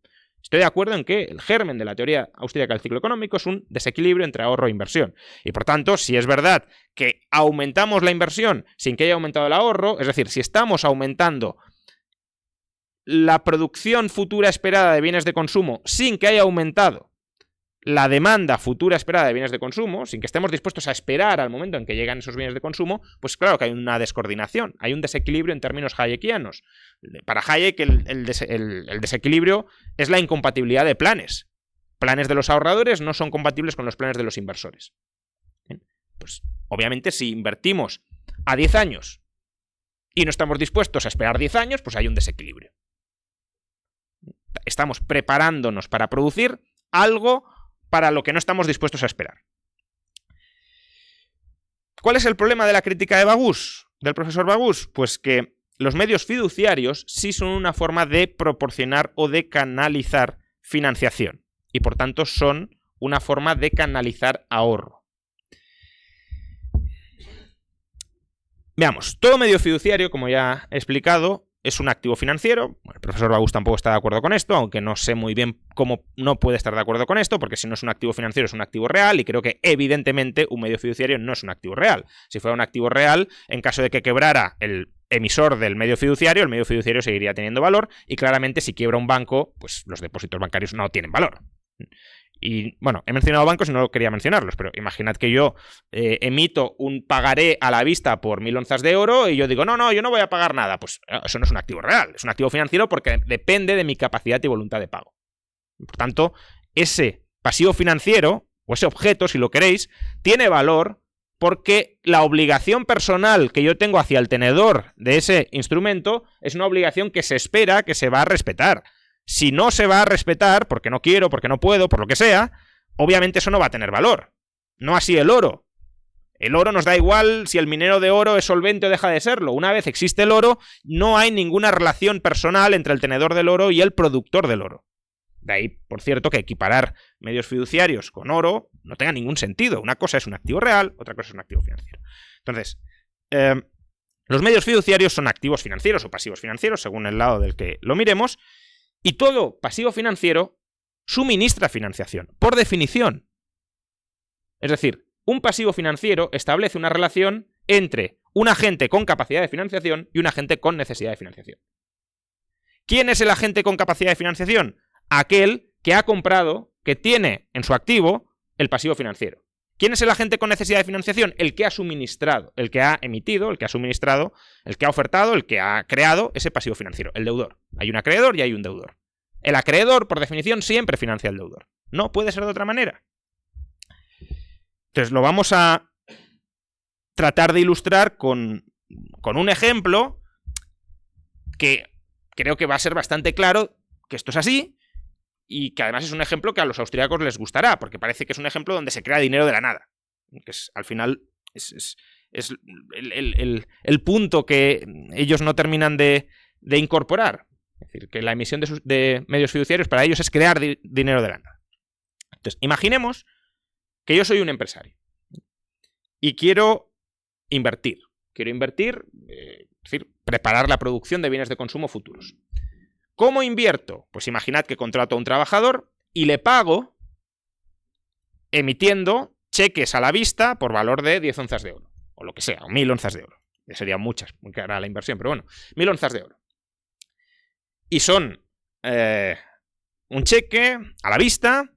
estoy de acuerdo en que el germen de la teoría austríaca del ciclo económico es un desequilibrio entre ahorro e inversión. Y por tanto, si es verdad que aumentamos la inversión sin que haya aumentado el ahorro, es decir, si estamos aumentando la producción futura esperada de bienes de consumo sin que haya aumentado la demanda futura esperada de bienes de consumo, sin que estemos dispuestos a esperar al momento en que llegan esos bienes de consumo, pues claro que hay una descoordinación, hay un desequilibrio en términos hayekianos. Para Hayek el desequilibrio es la incompatibilidad de planes. Planes de los ahorradores no son compatibles con los planes de los inversores. Bien, pues obviamente si invertimos a 10 años y no estamos dispuestos a esperar 10 años, pues hay un desequilibrio. Estamos preparándonos para producir algo para lo que no estamos dispuestos a esperar. ¿Cuál es el problema de la crítica de Bagús, del profesor Bagús? Pues que los medios fiduciarios sí son una forma de proporcionar o de canalizar financiación y por tanto son una forma de canalizar ahorro. Veamos, todo medio fiduciario, como ya he explicado, es un activo financiero. Bueno, el profesor Bagús tampoco está de acuerdo con esto, aunque no sé muy bien cómo no puede estar de acuerdo con esto, porque si no es un activo financiero es un activo real y creo que evidentemente un medio fiduciario no es un activo real. Si fuera un activo real, en caso de que quebrara el emisor del medio fiduciario, el medio fiduciario seguiría teniendo valor y claramente si quiebra un banco, pues los depósitos bancarios no tienen valor. Y bueno, he mencionado bancos y no quería mencionarlos, pero imaginad que yo emito un pagaré a la vista por 1000 onzas de oro y yo digo, no, yo no voy a pagar nada. Pues eso no es un activo real, es un activo financiero porque depende de mi capacidad y voluntad de pago. Por tanto, ese pasivo financiero, o ese objeto, si lo queréis, tiene valor porque la obligación personal que yo tengo hacia el tenedor de ese instrumento es una obligación que se espera que se va a respetar. Si no se va a respetar, porque no quiero, porque no puedo, por lo que sea, obviamente eso no va a tener valor. No así el oro. El oro nos da igual si el minero de oro es solvente o deja de serlo. Una vez existe el oro, no hay ninguna relación personal entre el tenedor del oro y el productor del oro. De ahí, por cierto, que equiparar medios fiduciarios con oro no tenga ningún sentido. Una cosa es un activo real, otra cosa es un activo financiero. Entonces, los medios fiduciarios son activos financieros o pasivos financieros, según el lado del que lo miremos, y todo pasivo financiero suministra financiación, por definición. Es decir, un pasivo financiero establece una relación entre un agente con capacidad de financiación y un agente con necesidad de financiación. ¿Quién es el agente con capacidad de financiación? Aquel que ha comprado, que tiene en su activo el pasivo financiero. ¿Quién es el agente con necesidad de financiación? El que ha suministrado, el que ha emitido, el que ha suministrado, el que ha ofertado, el que ha creado ese pasivo financiero, el deudor. Hay un acreedor y hay un deudor. El acreedor, por definición, siempre financia al deudor. No puede ser de otra manera. Entonces lo vamos a tratar de ilustrar con un ejemplo que creo que va a ser bastante claro que esto es así y que además es un ejemplo que a los austríacos les gustará, porque parece que es un ejemplo donde se crea dinero de la nada. Que al final es el punto que ellos no terminan de incorporar. Es decir, que la emisión de medios fiduciarios para ellos es crear dinero de la nada. Entonces, imaginemos que yo soy un empresario y quiero invertir. Quiero invertir, es decir, preparar la producción de bienes de consumo futuros. ¿Cómo invierto? Pues imaginad que contrato a un trabajador y le pago emitiendo cheques a la vista por valor de 10 onzas de oro, o lo que sea, o 1000 onzas de oro. Ya serían muchas, muy cara la inversión, pero bueno, 1000 onzas de oro. Y son un cheque a la vista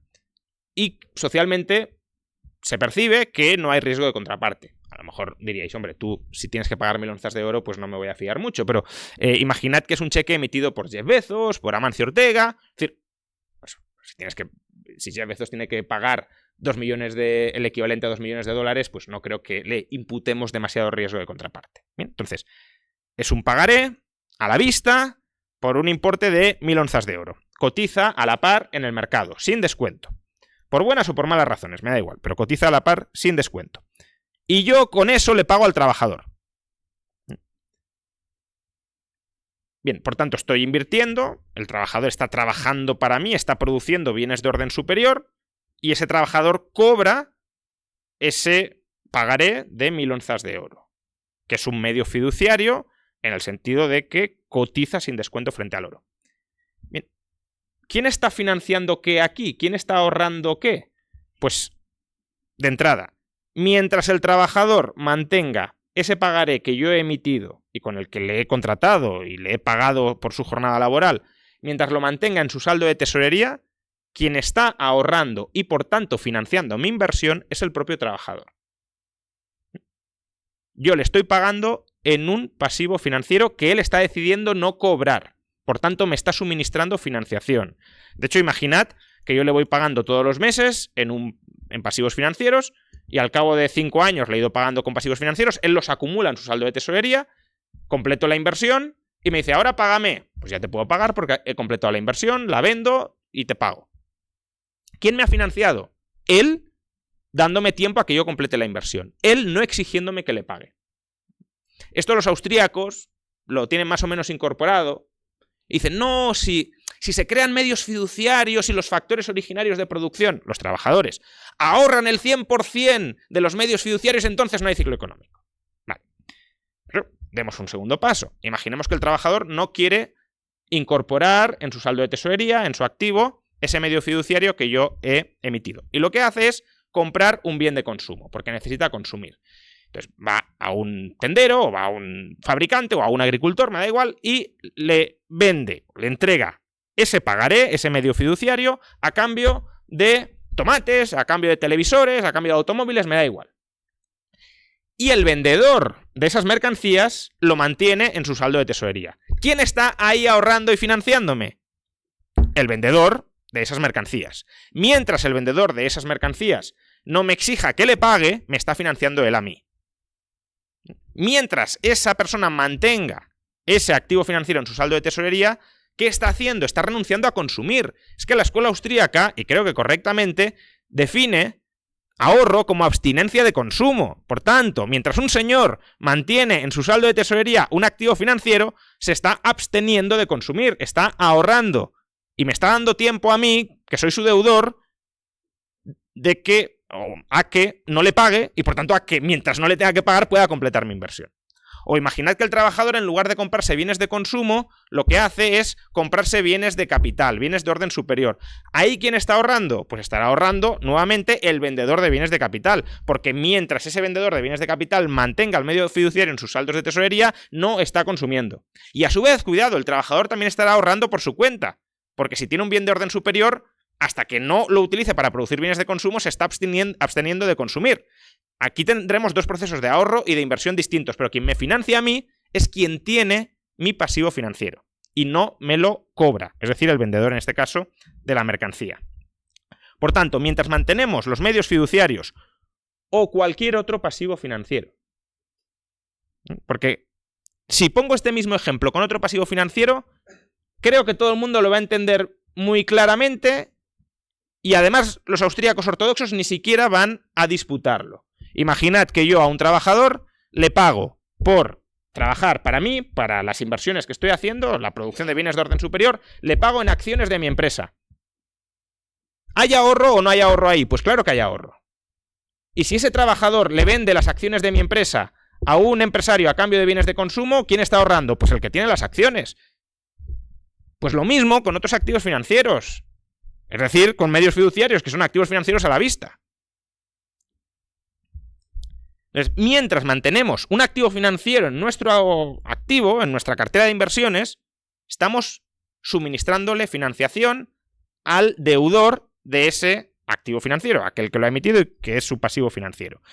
y socialmente se percibe que no hay riesgo de contraparte. A lo mejor diríais, hombre, tú si tienes que pagar 1000 onzas de oro, pues no me voy a fiar mucho, pero imaginad que es un cheque emitido por Jeff Bezos, por Amancio Ortega. Es decir, pues, si Jeff Bezos tiene que pagar el equivalente a 2 millones de dólares, pues no creo que le imputemos demasiado riesgo de contraparte. Bien, entonces, es un pagaré a la vista por un importe de 1000 onzas de oro. Cotiza a la par en el mercado, sin descuento. Por buenas o por malas razones, me da igual, pero cotiza a la par sin descuento. Y yo con eso le pago al trabajador. Bien, por tanto estoy invirtiendo, el trabajador está trabajando para mí, está produciendo bienes de orden superior y ese trabajador cobra ese pagaré de 1000 onzas de oro, que es un medio fiduciario en el sentido de que cotiza sin descuento frente al oro. Bien, ¿quién está financiando qué aquí? ¿Quién está ahorrando qué? Pues, de entrada, mientras el trabajador mantenga ese pagaré que yo he emitido y con el que le he contratado y le he pagado por su jornada laboral, mientras lo mantenga en su saldo de tesorería, quien está ahorrando y por tanto financiando mi inversión es el propio trabajador. Yo le estoy pagando en un pasivo financiero que él está decidiendo no cobrar. Por tanto, me está suministrando financiación. De hecho, imaginad que yo le voy pagando todos los meses en pasivos financieros y al cabo de 5 años le he ido pagando con pasivos financieros, él los acumula en su saldo de tesorería, completo la inversión y me dice, ahora págame. Pues ya te puedo pagar porque he completado la inversión, la vendo y te pago. ¿Quién me ha financiado? Él, dándome tiempo a que yo complete la inversión. Él no exigiéndome que le pague. Esto los austríacos lo tienen más o menos incorporado. Y dicen, no, si se crean medios fiduciarios y los factores originarios de producción, los trabajadores, ahorran el 100% de los medios fiduciarios, entonces no hay ciclo económico. Vale. Pero demos un segundo paso. Imaginemos que el trabajador no quiere incorporar en su saldo de tesorería, en su activo, ese medio fiduciario que yo he emitido. Y lo que hace es comprar un bien de consumo, porque necesita consumir. Entonces va a un tendero, o va a un fabricante, o a un agricultor, me da igual, y le vende, le entrega ese pagaré, ese medio fiduciario, a cambio de tomates, a cambio de televisores, a cambio de automóviles, me da igual. Y el vendedor de esas mercancías lo mantiene en su saldo de tesorería. ¿Quién está ahí ahorrando y financiándome? El vendedor de esas mercancías. Mientras el vendedor de esas mercancías no me exija que le pague, me está financiando él a mí. Mientras esa persona mantenga ese activo financiero en su saldo de tesorería, ¿qué está haciendo? Está renunciando a consumir. Es que la escuela austríaca, y creo que correctamente, define ahorro como abstinencia de consumo. Por tanto, mientras un señor mantiene en su saldo de tesorería un activo financiero, se está absteniendo de consumir, está ahorrando. Y me está dando tiempo a mí, que soy su deudor, a que no le pague y por tanto a que mientras no le tenga que pagar pueda completar mi inversión. O imaginad que el trabajador, en lugar de comprarse bienes de consumo, lo que hace es comprarse bienes de capital, bienes de orden superior. ¿Ahí quién está ahorrando? Pues estará ahorrando nuevamente el vendedor de bienes de capital, porque mientras ese vendedor de bienes de capital mantenga el medio fiduciario en sus saldos de tesorería, no está consumiendo. Y a su vez, cuidado, el trabajador también estará ahorrando por su cuenta, porque si tiene un bien de orden superior, hasta que no lo utilice para producir bienes de consumo, se está absteniendo de consumir. Aquí tendremos dos procesos de ahorro y de inversión distintos, pero quien me financia a mí es quien tiene mi pasivo financiero y no me lo cobra, es decir, el vendedor en este caso de la mercancía. Por tanto, mientras mantenemos los medios fiduciarios o cualquier otro pasivo financiero, porque si pongo este mismo ejemplo con otro pasivo financiero, creo que todo el mundo lo va a entender muy claramente y además los austríacos ortodoxos ni siquiera van a disputarlo. Imaginad que yo a un trabajador le pago por trabajar para mí, para las inversiones que estoy haciendo, la producción de bienes de orden superior, le pago en acciones de mi empresa. ¿Hay ahorro o no hay ahorro ahí? Pues claro que hay ahorro. Y si ese trabajador le vende las acciones de mi empresa a un empresario a cambio de bienes de consumo, ¿quién está ahorrando? Pues el que tiene las acciones. Pues lo mismo con otros activos financieros. Es decir, con medios fiduciarios, que son activos financieros a la vista. Entonces, mientras mantenemos un activo financiero en nuestro activo, en nuestra cartera de inversiones, estamos suministrándole financiación al deudor de ese activo financiero, aquel que lo ha emitido y que es su pasivo financiero.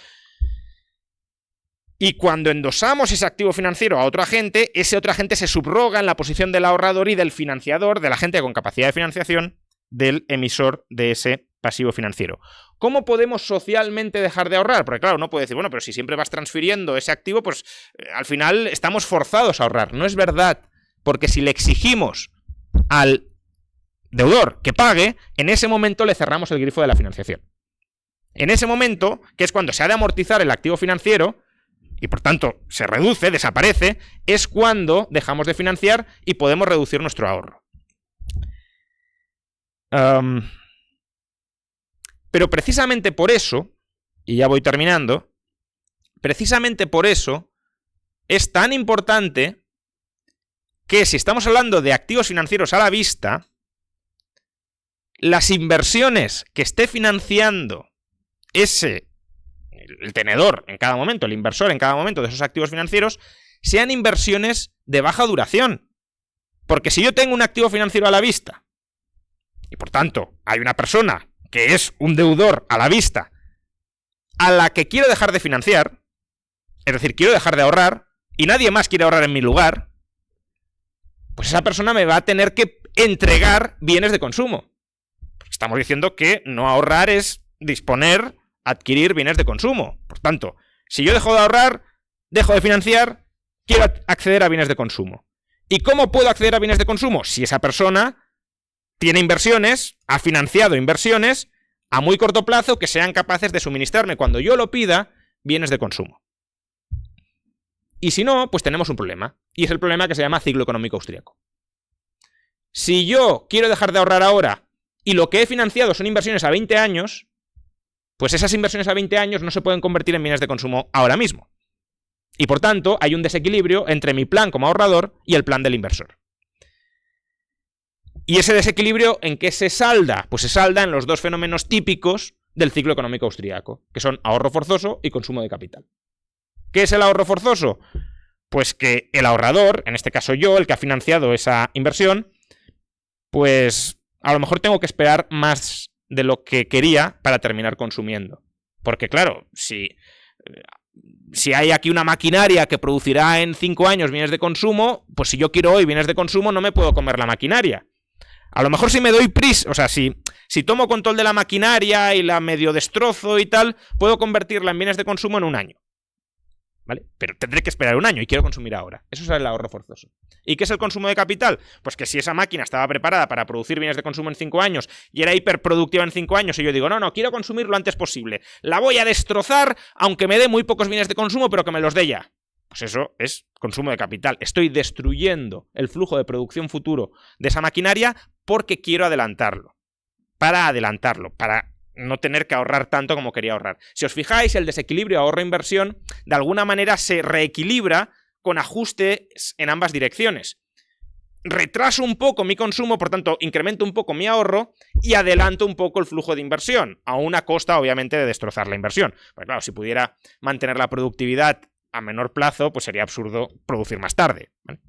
Y cuando endosamos ese activo financiero a otro agente, ese otro agente se subroga en la posición del ahorrador y del financiador, del agente con capacidad de financiación del emisor de ese pasivo financiero. ¿Cómo podemos socialmente dejar de ahorrar? Porque claro, uno puede decir, bueno, pero si siempre vas transfiriendo ese activo, pues al final estamos forzados a ahorrar. No es verdad, porque si le exigimos al deudor que pague, en ese momento le cerramos el grifo de la financiación. En ese momento, que es cuando se ha de amortizar el activo financiero, y por tanto se reduce, desaparece, es cuando dejamos de financiar y podemos reducir nuestro ahorro. Pero precisamente por eso, y ya voy terminando, precisamente por eso es tan importante que si estamos hablando de activos financieros a la vista, las inversiones que esté financiando el tenedor en cada momento, el inversor en cada momento de esos activos financieros, sean inversiones de baja duración. Porque si yo tengo un activo financiero a la vista, y por tanto hay una persona que es un deudor a la vista, a la que quiero dejar de financiar, es decir, quiero dejar de ahorrar, y nadie más quiere ahorrar en mi lugar, pues esa persona me va a tener que entregar bienes de consumo. Estamos diciendo que no ahorrar es disponer, adquirir bienes de consumo. Por tanto, si yo dejo de ahorrar, dejo de financiar, quiero acceder a bienes de consumo. ¿Y cómo puedo acceder a bienes de consumo? Si esa persona tiene inversiones, ha financiado inversiones a muy corto plazo que sean capaces de suministrarme cuando yo lo pida bienes de consumo. Y si no, pues tenemos un problema. Y es el problema que se llama ciclo económico austríaco. Si yo quiero dejar de ahorrar ahora y lo que he financiado son inversiones a 20 años, pues esas inversiones a 20 años no se pueden convertir en bienes de consumo ahora mismo. Y por tanto, hay un desequilibrio entre mi plan como ahorrador y el plan del inversor. ¿Y ese desequilibrio en qué se salda? Pues se salda en los dos fenómenos típicos del ciclo económico austríaco, que son ahorro forzoso y consumo de capital. ¿Qué es el ahorro forzoso? Pues que el ahorrador, en este caso yo, el que ha financiado esa inversión, pues a lo mejor tengo que esperar más de lo que quería para terminar consumiendo. Porque claro, si hay aquí una maquinaria que producirá en 5 años bienes de consumo, pues si yo quiero hoy bienes de consumo no me puedo comer la maquinaria. A lo mejor si me doy prisa, o sea, si tomo control de la maquinaria y la medio destrozo y tal, puedo convertirla en bienes de consumo en un año. ¿Vale? Pero tendré que esperar un año y quiero consumir ahora. Eso es el ahorro forzoso. ¿Y qué es el consumo de capital? Pues que si esa máquina estaba preparada para producir bienes de consumo en 5 años y era hiperproductiva en 5 años y yo digo, no, quiero consumir lo antes posible, la voy a destrozar aunque me dé muy pocos bienes de consumo, pero que me los dé ya. Pues eso es consumo de capital. Estoy destruyendo el flujo de producción futuro de esa maquinaria porque quiero adelantarlo. Para no tener que ahorrar tanto como quería ahorrar. Si os fijáis, el desequilibrio ahorro-inversión de alguna manera se reequilibra con ajustes en ambas direcciones. Retraso un poco mi consumo, por tanto, incremento un poco mi ahorro y adelanto un poco el flujo de inversión, a una costa, obviamente, de destrozar la inversión. Pues claro, si pudiera mantener la productividad a menor plazo, pues sería absurdo producir más tarde, ¿vale?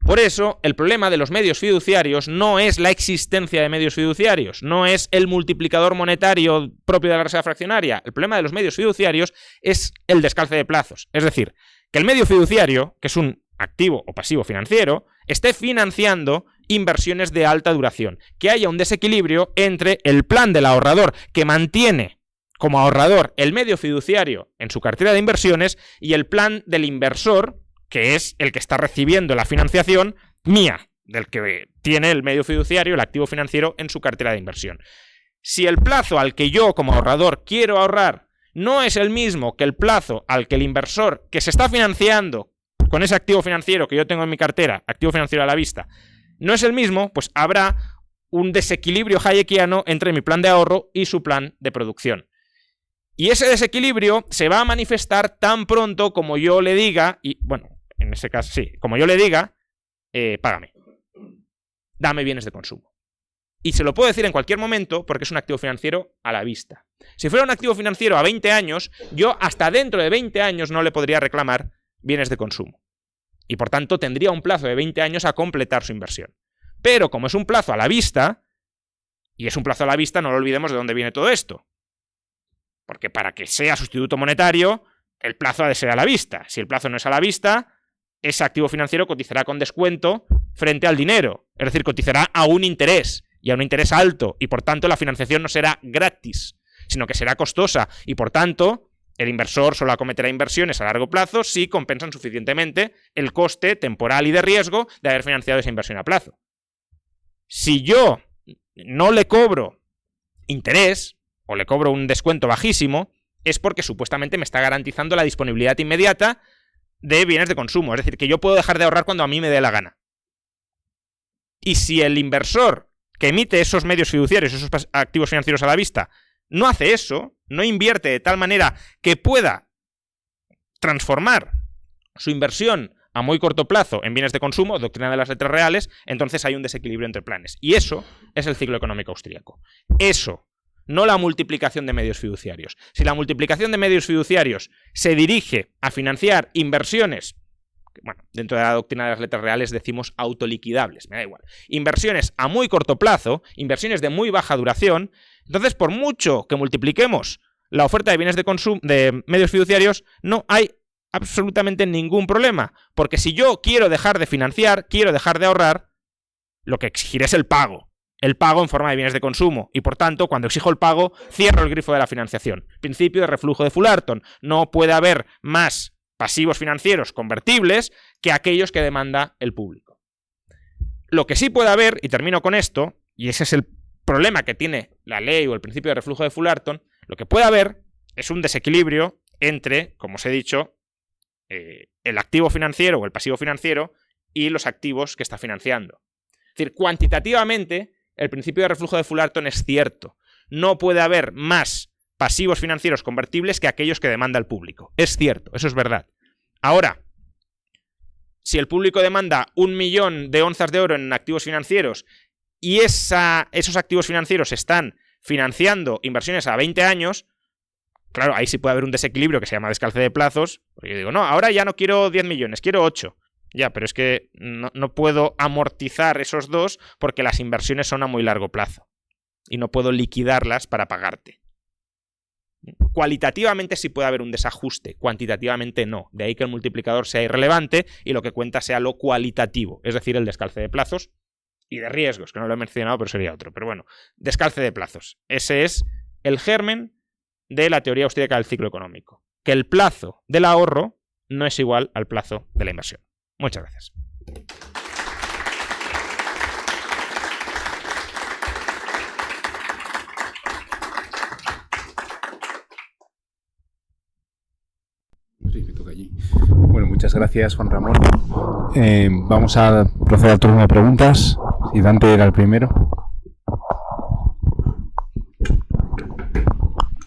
Por eso, el problema de los medios fiduciarios no es la existencia de medios fiduciarios, no es el multiplicador monetario propio de la reserva fraccionaria. El problema de los medios fiduciarios es el descalce de plazos. Es decir, que el medio fiduciario, que es un activo o pasivo financiero, esté financiando inversiones de alta duración, que haya un desequilibrio entre el plan del ahorrador, que mantiene como ahorrador el medio fiduciario en su cartera de inversiones, y el plan del inversor, que es el que está recibiendo la financiación mía, del que tiene el medio fiduciario, el activo financiero, en su cartera de inversión. Si el plazo al que yo como ahorrador quiero ahorrar no es el mismo que el plazo al que el inversor que se está financiando con ese activo financiero que yo tengo en mi cartera, activo financiero a la vista, no es el mismo, pues habrá un desequilibrio hayekiano entre mi plan de ahorro y su plan de producción. Y ese desequilibrio se va a manifestar tan pronto como yo le diga, y bueno, en ese caso sí, como yo le diga, págame, dame bienes de consumo. Y se lo puedo decir en cualquier momento porque es un activo financiero a la vista. Si fuera un activo financiero a 20 años, yo hasta dentro de 20 años no le podría reclamar bienes de consumo. Y por tanto tendría un plazo de 20 años a completar su inversión. Pero como es un plazo a la vista, y es un plazo a la vista, no lo olvidemos de dónde viene todo esto. Porque para que sea sustituto monetario, el plazo ha de ser a la vista. Si el plazo no es a la vista, ese activo financiero cotizará con descuento frente al dinero. Es decir, cotizará a un interés, y a un interés alto, y por tanto la financiación no será gratis, sino que será costosa, y por tanto el inversor solo acometerá inversiones a largo plazo si compensan suficientemente el coste temporal y de riesgo de haber financiado esa inversión a plazo. Si yo no le cobro interés, o le cobro un descuento bajísimo, es porque supuestamente me está garantizando la disponibilidad inmediata de bienes de consumo. Es decir, que yo puedo dejar de ahorrar cuando a mí me dé la gana. Y si el inversor que emite esos medios fiduciarios, esos activos financieros a la vista, no hace eso, no invierte de tal manera que pueda transformar su inversión a muy corto plazo en bienes de consumo, doctrina de las letras reales, entonces hay un desequilibrio entre planes. Y eso es el ciclo económico austríaco. Eso, no la multiplicación de medios fiduciarios. Si la multiplicación de medios fiduciarios se dirige a financiar inversiones, bueno, dentro de la doctrina de las letras reales decimos autoliquidables, me da igual, inversiones a muy corto plazo, inversiones de muy baja duración, entonces por mucho que multipliquemos la oferta de bienes de consumo, de medios fiduciarios, no hay absolutamente ningún problema, porque si yo quiero dejar de financiar, quiero dejar de ahorrar, lo que exigiré es el pago en forma de bienes de consumo, y por tanto, cuando exijo el pago, cierro el grifo de la financiación. Principio de reflujo de Fullerton. No puede haber más pasivos financieros convertibles que aquellos que demanda el público. Lo que sí puede haber, y termino con esto, y ese es el problema que tiene la ley o el principio de reflujo de Fullerton, lo que puede haber es un desequilibrio entre, como os he dicho, el activo financiero o el pasivo financiero y los activos que está financiando. Es decir, cuantitativamente, el principio de reflujo de Fullerton es cierto. No puede haber más pasivos financieros convertibles que aquellos que demanda el público. Es cierto, eso es verdad. Ahora, si el público demanda 1 millón de onzas de oro en activos financieros y esos activos financieros están financiando inversiones a 20 años, claro, ahí sí puede haber un desequilibrio que se llama descalce de plazos. Porque yo digo, no, ahora ya no quiero 10 millones, quiero 8. Ya, pero es que no puedo amortizar esos dos porque las inversiones son a muy largo plazo. Y no puedo liquidarlas para pagarte. Cualitativamente sí puede haber un desajuste, cuantitativamente no. De ahí que el multiplicador sea irrelevante y lo que cuenta sea lo cualitativo, es decir, el descalce de plazos y de riesgos, que no lo he mencionado, pero sería otro. Pero bueno, descalce de plazos. Ese es el germen de la teoría austríaca del ciclo económico. Que el plazo del ahorro no es igual al plazo de la inversión. Muchas gracias. Sí, me toca allí. Bueno, muchas gracias, Juan Ramón. Vamos a proceder al turno de preguntas. Si Dante era el primero.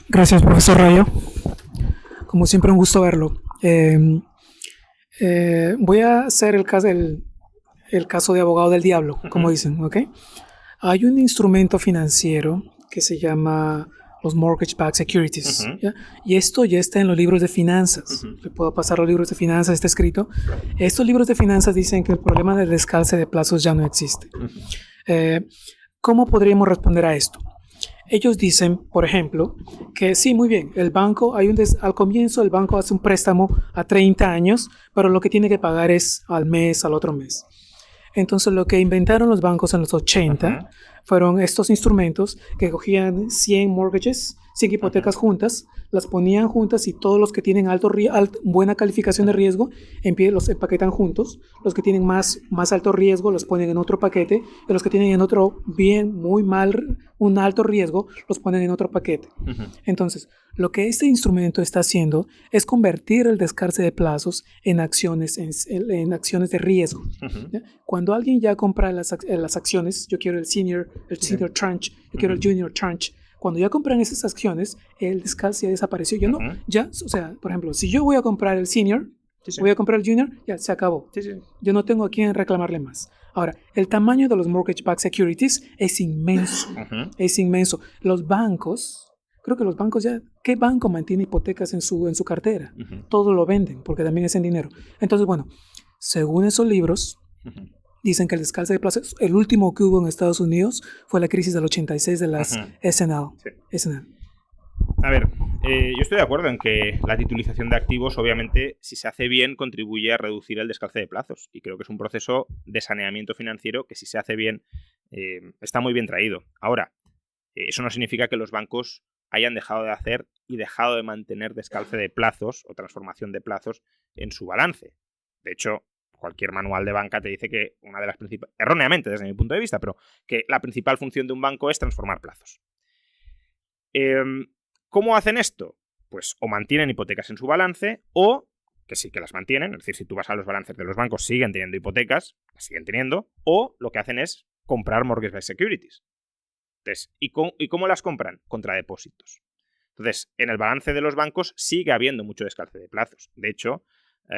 Gracias, profesor Rayo. Como siempre, un gusto verlo. Voy a hacer el caso de abogado del diablo, como dicen, ¿ok? Hay un instrumento financiero que se llama los mortgage-backed securities, ¿ya? Y esto ya está en los libros de finanzas. Le puedo pasar los libros de finanzas, está escrito. Estos libros de finanzas dicen que el problema del descalce de plazos ya no existe. ¿Cómo podríamos responder a esto? Ellos dicen, por ejemplo, que sí, muy bien, el banco, al comienzo el banco hace un préstamo a 30 años, pero lo que tiene que pagar es al mes, al otro mes. Entonces lo que inventaron los bancos en los 80 fueron estos instrumentos que cogían 100 mortgages, 100 hipotecas juntas, las ponían juntas y todos los que tienen buena calificación de riesgo los empaquetan juntos. Los que tienen más alto riesgo los ponen en otro paquete y los que tienen en otro muy mal, un alto riesgo los ponen en otro paquete. Entonces, lo que este instrumento está haciendo es convertir el descalce de plazos en acciones, en acciones de riesgo. Cuando alguien ya compra las acciones, yo quiero el senior tranche, yo quiero el junior tranche. Cuando ya compran esas acciones, el descalce ya desapareció. O sea, por ejemplo, si yo voy a comprar el senior, voy a comprar el junior, ya se acabó. Yo no tengo a quién reclamarle más. Ahora, el tamaño de los mortgage-backed securities es inmenso. Es inmenso. Los bancos, creo que los bancos ya, ¿qué banco mantiene hipotecas en su cartera? Todo lo venden porque también es en dinero. Entonces, bueno, según esos libros, dicen que el descalce de plazos, el último que hubo en Estados Unidos fue la crisis del 86 de las S&L. A ver, yo estoy de acuerdo en que la titulización de activos, obviamente, si se hace bien, contribuye a reducir el descalce de plazos. Y creo que es un proceso de saneamiento financiero que, si se hace bien, está muy bien traído. Ahora, eso no significa que los bancos hayan dejado de hacer y dejado de mantener descalce de plazos o transformación de plazos en su balance. De hecho, cualquier manual de banca te dice que una de las principales, erróneamente desde mi punto de vista, pero que la principal función de un banco es transformar plazos. ¿Cómo hacen esto? Pues o mantienen hipotecas en su balance o, que sí que las mantienen, es decir, si tú vas a los balances de los bancos siguen teniendo hipotecas, las siguen teniendo, o lo que hacen es comprar mortgage-backed securities. Entonces, ¿y cómo las compran? Contra depósitos. Entonces, en el balance de los bancos sigue habiendo mucho descalce de plazos. De hecho,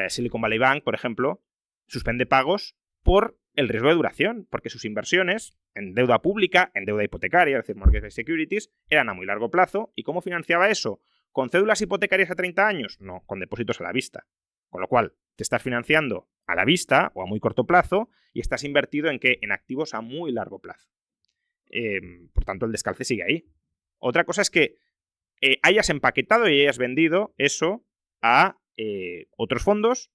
Silicon Valley Bank, por ejemplo, suspende pagos por el riesgo de duración, porque sus inversiones en deuda pública, en deuda hipotecaria, es decir, mortgage securities, eran a muy largo plazo. ¿Y cómo financiaba eso? ¿Con cédulas hipotecarias a 30 años? No, con depósitos a la vista. Con lo cual, te estás financiando a la vista o a muy corto plazo y estás invertido en ¿qué? En activos a muy largo plazo. Por tanto, el descalce sigue ahí. Otra cosa es que hayas empaquetado y hayas vendido eso a otros fondos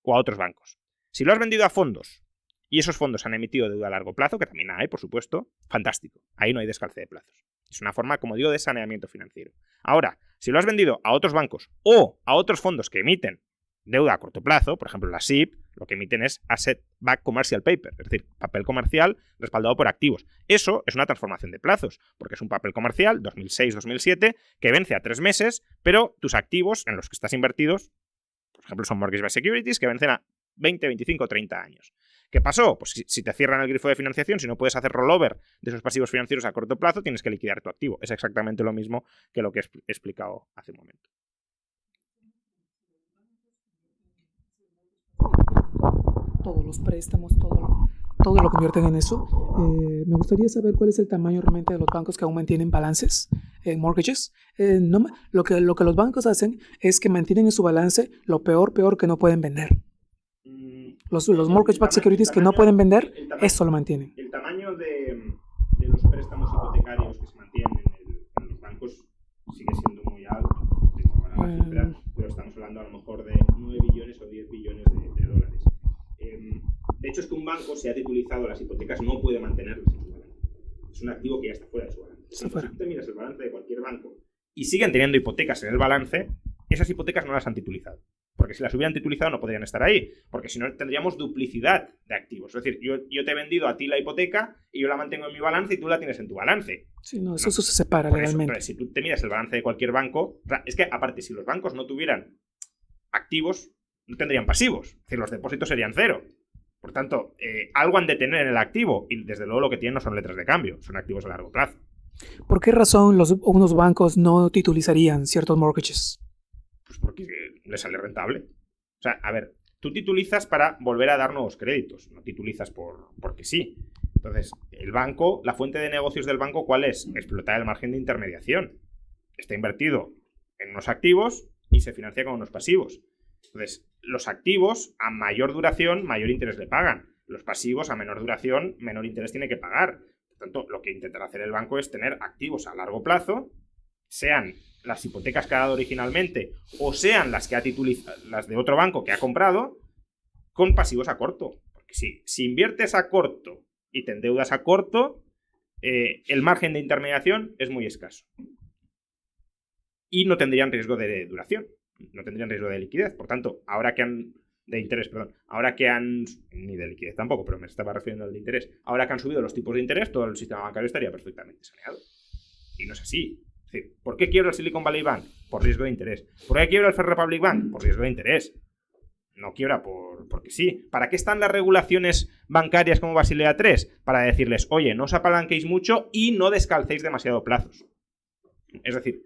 o a otros bancos. Si lo has vendido a fondos y esos fondos han emitido deuda a largo plazo, que también hay, por supuesto, fantástico. Ahí no hay descalce de plazos. Es una forma, como digo, de saneamiento financiero. Ahora, si lo has vendido a otros bancos o a otros fondos que emiten deuda a corto plazo, por ejemplo la SIP, lo que emiten es Asset Backed Commercial Paper, es decir, papel comercial respaldado por activos. Eso es una transformación de plazos, porque es un papel comercial 2006-2007 que vence a 3 meses, pero tus activos en los que estás invertidos, por ejemplo, son mortgage-backed securities que vencen a 20, 25, 30 años. ¿Qué pasó? Pues si te cierran el grifo de financiación, si no puedes hacer rollover de esos pasivos financieros a corto plazo, tienes que liquidar tu activo. Es exactamente lo mismo que lo que he explicado hace un momento. Todos los préstamos, todo lo convierten en eso. Me gustaría saber cuál es el tamaño realmente de los bancos que aún mantienen balances en mortgages. Lo que los bancos hacen es que mantienen en su balance lo peor que no pueden vender. Los mortgage-backed securities que no pueden vender, eso lo mantienen. El tamaño de los préstamos hipotecarios que se mantienen en los bancos sigue siendo muy alto. La cifra, pero estamos hablando a lo mejor de 9 billones o 10 billones de dólares. De hecho, es que un banco, si ha titulizado las hipotecas, no puede mantenerlas en su balance. Es un activo que ya está fuera de su balance. Si tú te miras el balance de cualquier banco y siguen teniendo hipotecas en el balance, esas hipotecas no las han titulizado. Porque si las hubieran titulizado no podrían estar ahí. Porque si no tendríamos duplicidad de activos. Es decir, yo te he vendido a ti la hipoteca y yo la mantengo en mi balance y tú la tienes en tu balance. Sí, no, eso se separa Por legalmente. eso, si tú te miras el balance de cualquier banco, o sea, es que aparte, si los bancos no tuvieran activos, no tendrían pasivos. Es decir, los depósitos serían cero. Por tanto, algo han de tener en el activo. Y desde luego lo que tienen no son letras de cambio, son activos a largo plazo. ¿Por qué razón unos bancos no titulizarían ciertos mortgages? Pues porque les sale rentable. O sea, a ver, tú titulizas para volver a dar nuevos créditos, no titulizas porque sí. Entonces, el banco, la fuente de negocios del banco, ¿cuál es? Explotar el margen de intermediación. Está invertido en unos activos y se financia con unos pasivos. Entonces, los activos, a mayor duración, mayor interés le pagan. Los pasivos, a menor duración, menor interés tiene que pagar. Por tanto, lo que intentará hacer el banco es tener activos a largo plazo, sean las hipotecas que ha dado originalmente o sean las que ha titulizado, las de otro banco que ha comprado, con pasivos a corto. Porque si inviertes a corto y te endeudas a corto, el margen de intermediación es muy escaso. Y no tendrían riesgo de duración, no tendrían riesgo de liquidez. Por tanto, ahora que han... de interés, perdón. Ahora que han... ni de liquidez tampoco, pero me estaba refiriendo al de interés. Ahora que han subido los tipos de interés, todo el sistema bancario estaría perfectamente saneado. Y no es así. Es decir, ¿por qué quiebra el Silicon Valley Bank? Por riesgo de interés. ¿Por qué quiebra el First Republic Bank? Por riesgo de interés. No quiebra porque sí. ¿Para qué están las regulaciones bancarias como Basilea III? Para decirles, oye, no os apalanquéis mucho y no descalcéis demasiado plazos. Es decir,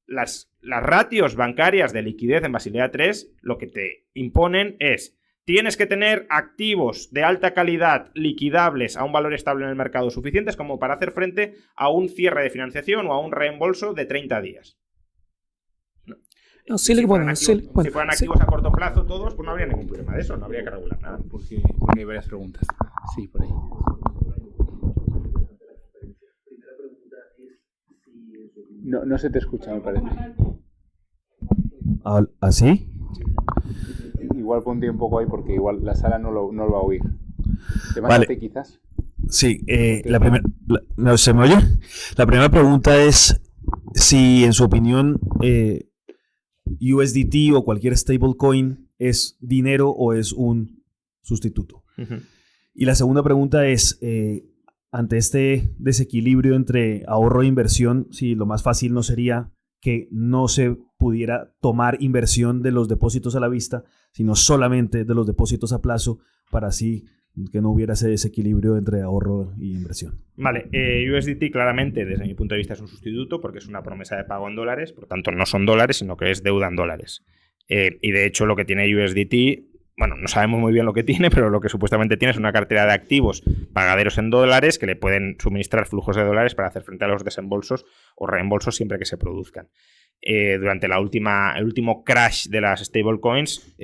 las ratios bancarias de liquidez en Basilea III lo que te imponen es: tienes que tener activos de alta calidad liquidables a un valor estable en el mercado suficientes como para hacer frente a un cierre de financiación o a un reembolso de 30 días. No, si fueran activos a corto plazo todos, pues no habría ningún problema de eso, no habría que regular nada. Porque hay varias preguntas. Sí, por ahí. No se te escucha, me parece. ¿Así? Igual ponte un poco ahí porque igual la sala no lo va a oír. Vale. Quizás. Sí, ¿se me oye? La primera pregunta es si, en su opinión, USDT o cualquier stablecoin es dinero o es un sustituto. Uh-huh. Y la segunda pregunta es, ante este desequilibrio entre ahorro e inversión, si lo más fácil no sería que no se pudiera tomar inversión de los depósitos a la vista, sino solamente de los depósitos a plazo, para así que no hubiera ese desequilibrio entre ahorro y inversión. Vale, USDT claramente desde mi punto de vista es un sustituto porque es una promesa de pago en dólares, por tanto no son dólares, sino que es deuda en dólares. Y de hecho lo que tiene USDT, bueno, no sabemos muy bien lo que tiene, pero lo que supuestamente tiene es una cartera de activos pagaderos en dólares que le pueden suministrar flujos de dólares para hacer frente a los desembolsos o reembolsos siempre que se produzcan. Durante el último crash de las stablecoins,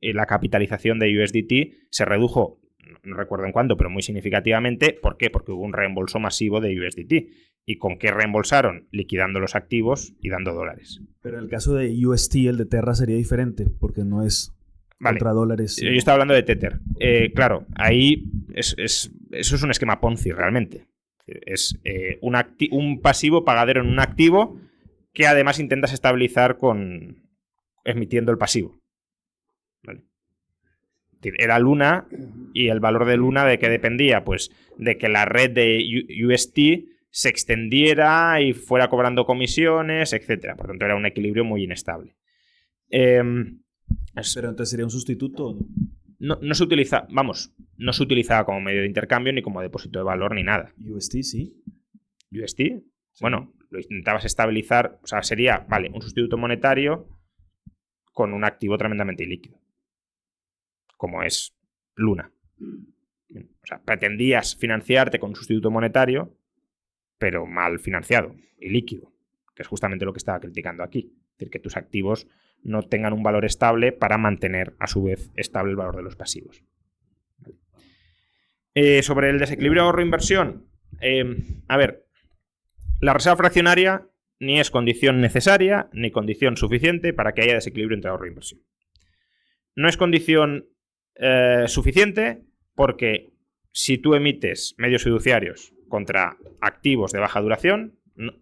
la capitalización de USDT se redujo, no recuerdo en cuánto, pero muy significativamente. ¿Por qué? Porque hubo un reembolso masivo de USDT. ¿Y con qué reembolsaron? Liquidando los activos y dando dólares. Pero en el caso de UST, el de Terra sería diferente, porque no es contra dólares. Yo estaba hablando de Tether. Claro, ahí eso es un esquema Ponzi realmente. Es un pasivo pagadero en un activo que además intentas estabilizar emitiendo el pasivo. ¿Vale? Era Luna, y el valor de Luna, ¿de qué dependía? Pues de que la red de UST se extendiera y fuera cobrando comisiones, etcétera. Por tanto, era un equilibrio muy inestable. Pero entonces sería un sustituto. No se utiliza, no se utilizaba como medio de intercambio ni como depósito de valor ni nada. UST, sí. UST, sí. Bueno, lo intentabas estabilizar, o sea, sería, vale, un sustituto monetario con un activo tremendamente ilíquido, como es Luna. O sea, pretendías financiarte con un sustituto monetario, pero mal financiado y líquido, que es justamente lo que estaba criticando aquí. Es decir, que tus activos no tengan un valor estable para mantener, a su vez, estable el valor de los pasivos. Sobre el desequilibrio ahorro-inversión, a ver, la reserva fraccionaria ni es condición necesaria ni condición suficiente para que haya desequilibrio entre ahorro e inversión. No es condición suficiente porque si tú emites medios fiduciarios contra activos de baja duración,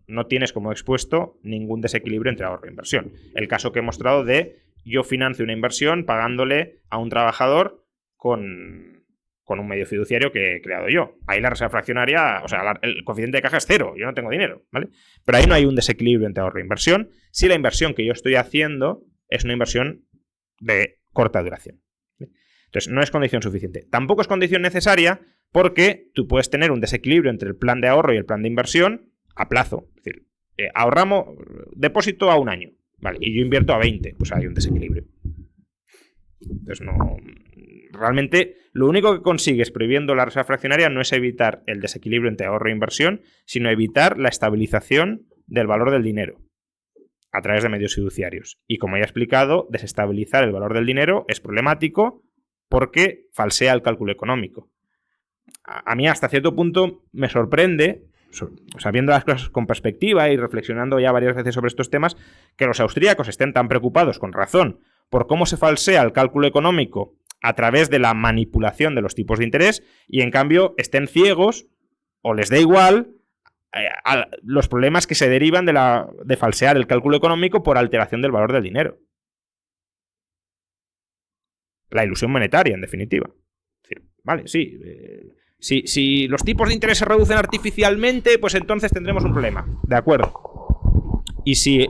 no tienes como expuesto ningún desequilibrio entre ahorro e inversión. El caso que he mostrado de yo financio una inversión pagándole a un trabajador con un medio fiduciario que he creado yo. Ahí la reserva fraccionaria, o sea, el coeficiente de caja es 0, yo no tengo dinero, ¿vale? Pero ahí no hay un desequilibrio entre ahorro e inversión si la inversión que yo estoy haciendo es una inversión de corta duración. Entonces, no es condición suficiente. Tampoco es condición necesaria porque tú puedes tener un desequilibrio entre el plan de ahorro y el plan de inversión a plazo. Es decir, ahorramos depósito a 1 año, ¿vale? Y yo invierto a 20, pues hay un desequilibrio. Entonces, no... Realmente, lo único que consigues prohibiendo la reserva fraccionaria no es evitar el desequilibrio entre ahorro e inversión, sino evitar la estabilización del valor del dinero a través de medios fiduciarios. Y como ya he explicado, desestabilizar el valor del dinero es problemático porque falsea el cálculo económico. A mí hasta cierto punto me sorprende, o sea, viendo las cosas con perspectiva y reflexionando ya varias veces sobre estos temas, que los austríacos estén tan preocupados, con razón, por cómo se falsea el cálculo económico a través de la manipulación de los tipos de interés y en cambio estén ciegos o les dé igual a los problemas que se derivan de falsear el cálculo económico por alteración del valor del dinero. La ilusión monetaria, en definitiva. Es decir, vale, sí. Si los tipos de interés se reducen artificialmente, pues entonces tendremos un problema. De acuerdo. Y si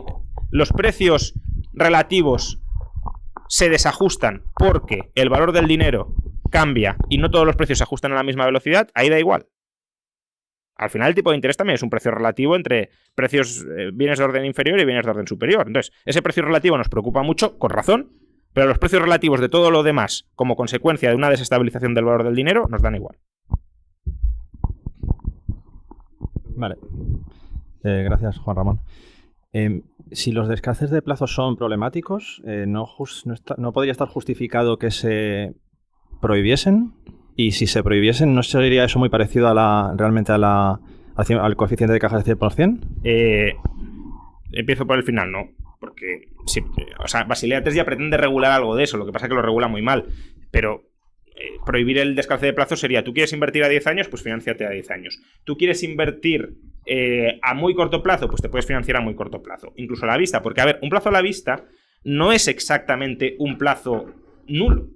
los precios relativos se desajustan porque el valor del dinero cambia y no todos los precios se ajustan a la misma velocidad, ahí da igual. Al final el tipo de interés también es un precio relativo entre precios, bienes de orden inferior y bienes de orden superior. Entonces, ese precio relativo nos preocupa mucho, con razón, pero los precios relativos de todo lo demás, como consecuencia de una desestabilización del valor del dinero, nos dan igual. Vale. Gracias, Juan Ramón. Si los descalces de plazos son problemáticos, ¿no podría estar justificado que se prohibiesen? Y si se prohibiesen, ¿no sería eso muy parecido realmente al coeficiente de caja de 100%? Empiezo por el final, no. Porque, sí, o sea, Basilea III ya pretende regular algo de eso, lo que pasa es que lo regula muy mal. Pero prohibir el descalce de plazos sería, tú quieres invertir a 10 años, pues financiate a 10 años. Tú quieres invertir a muy corto plazo, pues te puedes financiar a muy corto plazo. Incluso a la vista, porque, a ver, un plazo a la vista no es exactamente un plazo nulo.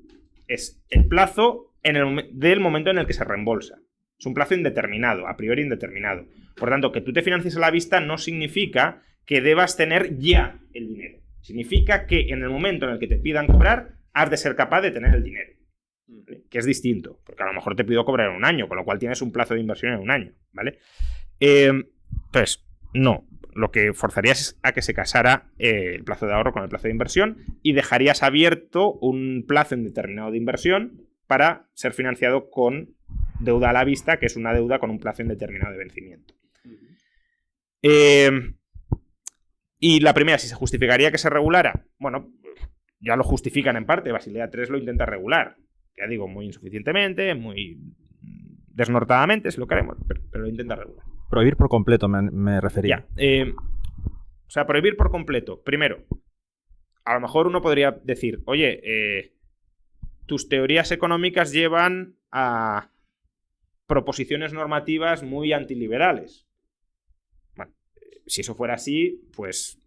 Es el plazo del momento en el que se reembolsa. Es un plazo indeterminado, a priori indeterminado. Por tanto, que tú te financies a la vista no significa que debas tener ya el dinero. Significa que en el momento en el que te pidan cobrar, has de ser capaz de tener el dinero. ¿Vale? Que es distinto, porque a lo mejor te pido cobrar en 1 año, con lo cual tienes un plazo de inversión en 1 año, ¿vale? Entonces, no. Lo que forzarías es a que se casara el plazo de ahorro con el plazo de inversión y dejarías abierto un plazo indeterminado de inversión para ser financiado con deuda a la vista, que es una deuda con un plazo indeterminado de vencimiento. Y la primera, si se justificaría que se regulara, bueno, ya lo justifican en parte, Basilea III lo intenta regular, ya digo, muy insuficientemente, muy desnortadamente, si lo queremos, pero lo intenta regular. Prohibir por completo me refería. O sea, prohibir por completo. Primero, a lo mejor uno podría decir, oye, tus teorías económicas llevan a proposiciones normativas muy antiliberales. Bueno, si eso fuera así, pues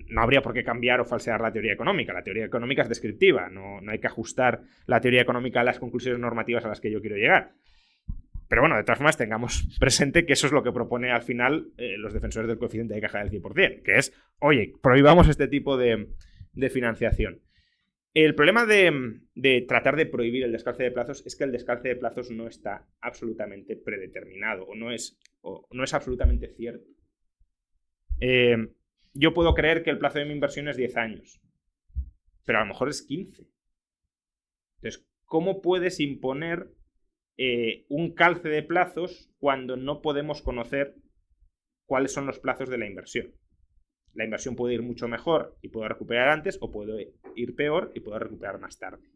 no habría por qué cambiar o falsear la teoría económica. La teoría económica es descriptiva, no hay que ajustar la teoría económica a las conclusiones normativas a las que yo quiero llegar. Pero bueno, de todas formas, tengamos presente que eso es lo que propone al final los defensores del coeficiente de caja del 100%, que es, oye, prohibamos este tipo de financiación. El problema de tratar de prohibir el descalce de plazos es que el descalce de plazos no está absolutamente predeterminado o no es absolutamente cierto. Yo puedo creer que el plazo de mi inversión es 10 años, pero a lo mejor es 15. Entonces, ¿cómo puedes imponer un calce de plazos cuando no podemos conocer cuáles son los plazos de la inversión? La inversión puede ir mucho mejor y puedo recuperar antes, o puede ir peor y puedo recuperar más tarde.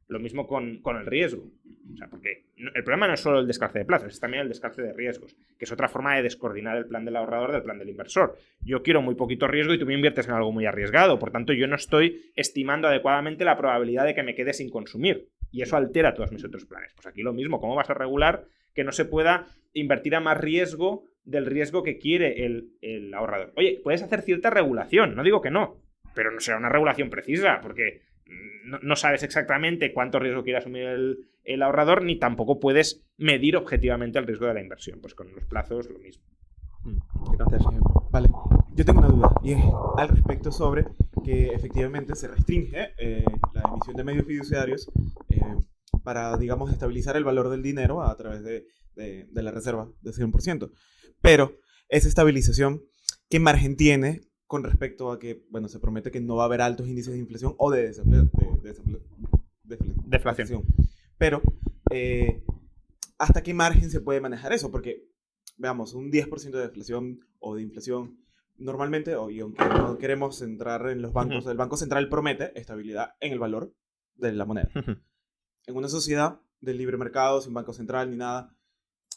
Lo mismo con el riesgo. O sea, porque el problema no es solo el descalce de plazos, es también el descalce de riesgos, que es otra forma de descoordinar el plan del ahorrador del plan del inversor. Yo quiero muy poquito riesgo y tú me inviertes en algo muy arriesgado, por tanto yo no estoy estimando adecuadamente la probabilidad de que me quede sin consumir. Y eso altera todos mis otros planes. Pues aquí lo mismo, ¿cómo vas a regular que no se pueda invertir a más riesgo del riesgo que quiere el ahorrador? Oye, puedes hacer cierta regulación, no digo que no, pero no será una regulación precisa, porque no sabes exactamente cuánto riesgo quiere asumir el ahorrador, ni tampoco puedes medir objetivamente el riesgo de la inversión. Pues con los plazos lo mismo. Gracias. Vale, yo tengo una duda y es al respecto sobre que efectivamente se restringe la emisión de medios fiduciarios para, digamos, estabilizar el valor del dinero a través de la reserva de 100%. Pero esa estabilización, ¿qué margen tiene con respecto a que, bueno, se promete que no va a haber altos índices de inflación o de deflación? Pero, ¿hasta qué margen se puede manejar eso? Porque, veamos, un 10% de deflación o de inflación, normalmente, y aunque no queremos entrar en los bancos, el Banco Central promete estabilidad en el valor de la moneda. En una sociedad de libre mercado, sin Banco Central ni nada,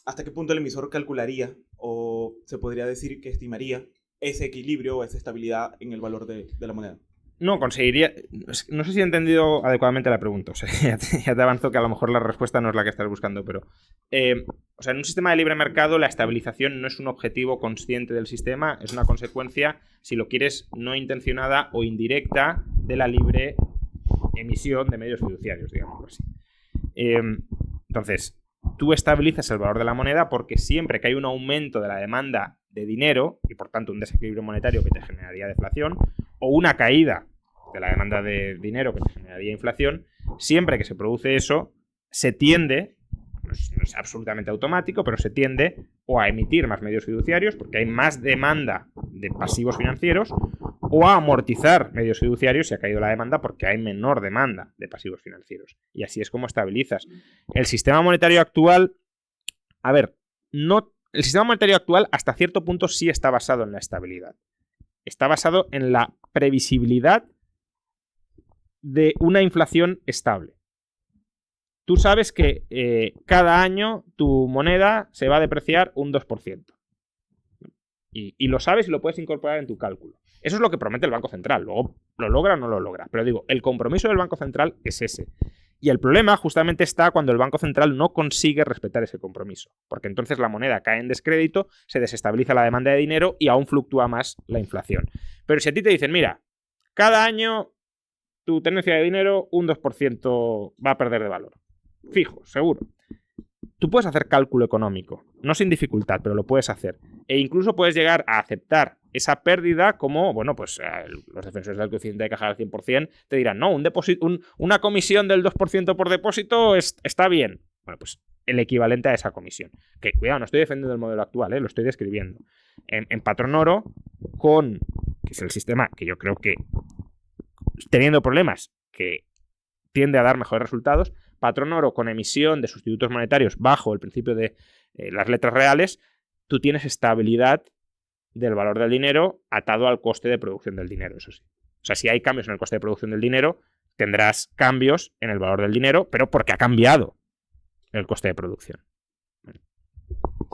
¿hasta qué punto el emisor calcularía o se podría decir que estimaría ese equilibrio o esa estabilidad en el valor de la moneda? No, conseguiría... No sé si he entendido adecuadamente la pregunta. O sea, ya te avanzo que a lo mejor la respuesta no es la que estás buscando, pero... o sea, en un sistema de libre mercado la estabilización no es un objetivo consciente del sistema, es una consecuencia, si lo quieres, no intencionada o indirecta de la libre emisión de medios fiduciarios, digamos así. Entonces, tú estabilizas el valor de la moneda porque siempre que hay un aumento de la demanda de dinero, y por tanto un desequilibrio monetario que te generaría deflación, o una caída de la demanda de dinero que te generaría inflación, siempre que se produce eso, se tiende, no es absolutamente automático, pero se tiende o a emitir más medios fiduciarios porque hay más demanda de pasivos financieros, o a amortizar medios fiduciarios si ha caído la demanda porque hay menor demanda de pasivos financieros. Y así es como estabilizas. El sistema monetario actual, a ver, el sistema monetario actual hasta cierto punto sí está basado en la estabilidad. Está basado en la previsibilidad de una inflación estable. Tú sabes que cada año tu moneda se va a depreciar un 2%. Y lo sabes y lo puedes incorporar en tu cálculo. Eso es lo que promete el Banco Central. Luego, ¿lo logra o no lo logra? Pero digo, el compromiso del Banco Central es ese. Y el problema justamente está cuando el Banco Central no consigue respetar ese compromiso. Porque entonces la moneda cae en descrédito, se desestabiliza la demanda de dinero y aún fluctúa más la inflación. Pero si a ti te dicen, mira, cada año tu tenencia de dinero un 2% va a perder de valor. Fijo, seguro. Tú puedes hacer cálculo económico, no sin dificultad, pero lo puedes hacer. E incluso puedes llegar a aceptar esa pérdida como, bueno, pues los defensores del coeficiente de caja del 100% te dirán, no, una comisión del 2% por depósito está bien. Bueno, pues el equivalente a esa comisión. Que, cuidado, no estoy defendiendo el modelo actual, lo estoy describiendo. En Patrón Oro, que es el sistema que yo creo que, teniendo problemas, que tiende a dar mejores resultados, Patrón Oro con emisión de sustitutos monetarios bajo el principio de las letras reales, tú tienes estabilidad del valor del dinero atado al coste de producción del dinero, eso sí. O sea, si hay cambios en el coste de producción del dinero, tendrás cambios en el valor del dinero, pero porque ha cambiado el coste de producción.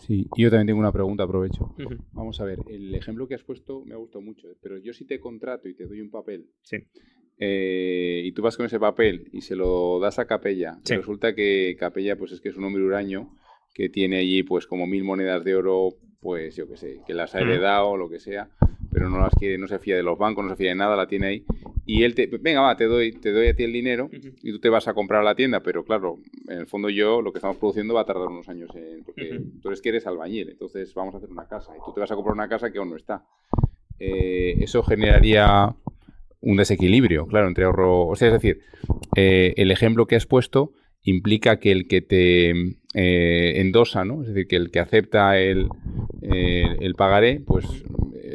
Sí, yo también tengo una pregunta, aprovecho. Vamos a ver, el ejemplo que has puesto me ha gustado mucho, pero yo si te contrato y te doy un papel, sí. Y tú vas con ese papel y se lo das a Capella, sí. Y resulta que Capella pues es que es un hombre huraño que tiene allí pues como 1000 monedas de oro, pues yo qué sé, que las ha heredado o lo que sea, pero no las quiere, no se fía de los bancos, no se fía de nada, la tiene ahí. Y él venga, va, te doy a ti el dinero y tú te vas a comprar a la tienda, pero claro, en el fondo lo que estamos produciendo va a tardar unos años, porque tú eres que eres albañil, entonces vamos a hacer una casa y tú te vas a comprar una casa que aún no está. Eso generaría un desequilibrio, claro, entre ahorro... O sea, es decir, el ejemplo que has puesto implica que el que te endosa, ¿no? Es decir, que el que acepta el pagaré, pues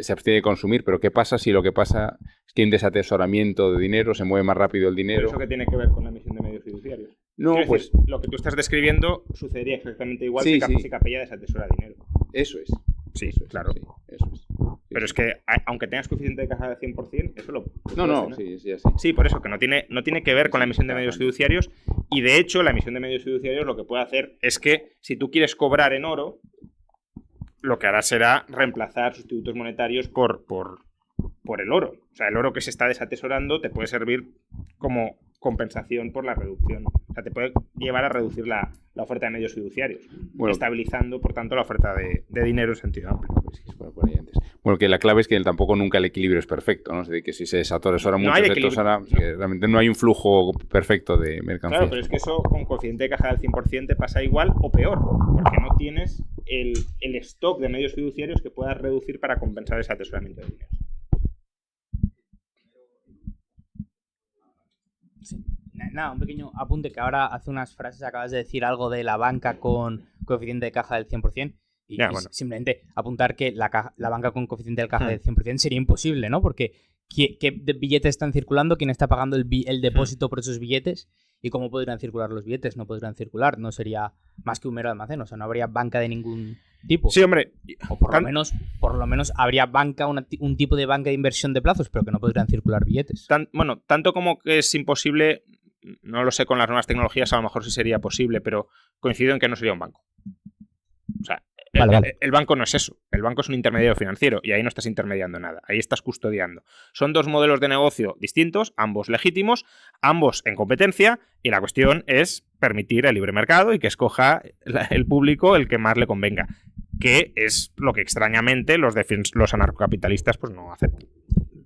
se abstiene de consumir. Pero ¿qué pasa si lo que pasa es que hay un desatesoramiento de dinero, se mueve más rápido el dinero? ¿Pero eso qué tiene que ver con la emisión de medios fiduciarios? No, Quiero pues... decir, lo que tú estás describiendo sucedería exactamente igual si Capella desatesora dinero. Eso es. Sí, eso es, claro. Sí, eso es. Pero es que, aunque tengas coeficiente de caja de 100%, eso lo... No, sí, así. Sí, por eso, que no tiene que ver con la emisión de medios fiduciarios. Y de hecho, la emisión de medios fiduciarios lo que puede hacer es que, si tú quieres cobrar en oro, lo que hará será reemplazar sustitutos monetarios por el oro. O sea, el oro que se está desatesorando te puede servir como compensación por la reducción. O sea, te puede llevar a reducir la oferta de medios fiduciarios, estabilizando, por tanto, la oferta de dinero en sentido amplio. Pues, por ahí antes. Bueno, que la clave es que tampoco nunca el equilibrio es perfecto, ¿no? Es decir, que si se desatosora mucho, hay se equilibrio. tosara, que realmente no hay un flujo perfecto de mercancías. Claro, pero es que eso con coeficiente de caja del 100% te pasa igual o peor, porque no tienes el stock de medios fiduciarios que puedas reducir para compensar ese atesoramiento de dinero. Sí. Nada, un pequeño apunte que ahora hace unas frases acabas de decir algo de la banca con coeficiente de caja del 100%. Y, Ya, bueno. simplemente apuntar que la banca con coeficiente de caja del 100% sería imposible, ¿no? Porque ¿qué billetes están circulando? ¿Quién está pagando el depósito por esos billetes? ¿Y cómo podrían circular los billetes? No podrían circular. No sería más que un mero almacén. O sea, no habría banca de ningún tipo. Sí, hombre. O por lo menos habría banca, un tipo de banca de inversión de plazos, pero que no podrían circular billetes. Bueno, tanto como que es imposible, no lo sé con las nuevas tecnologías, a lo mejor sí sería posible, pero coincido en que no sería un banco. O sea, el banco no es eso. El banco es un intermediario financiero y ahí no estás intermediando nada. Ahí estás custodiando. Son dos modelos de negocio distintos, ambos legítimos, ambos en competencia, y la cuestión es permitir el libre mercado y que escoja el público el que más le convenga, que es lo que extrañamente los anarcocapitalistas pues no aceptan.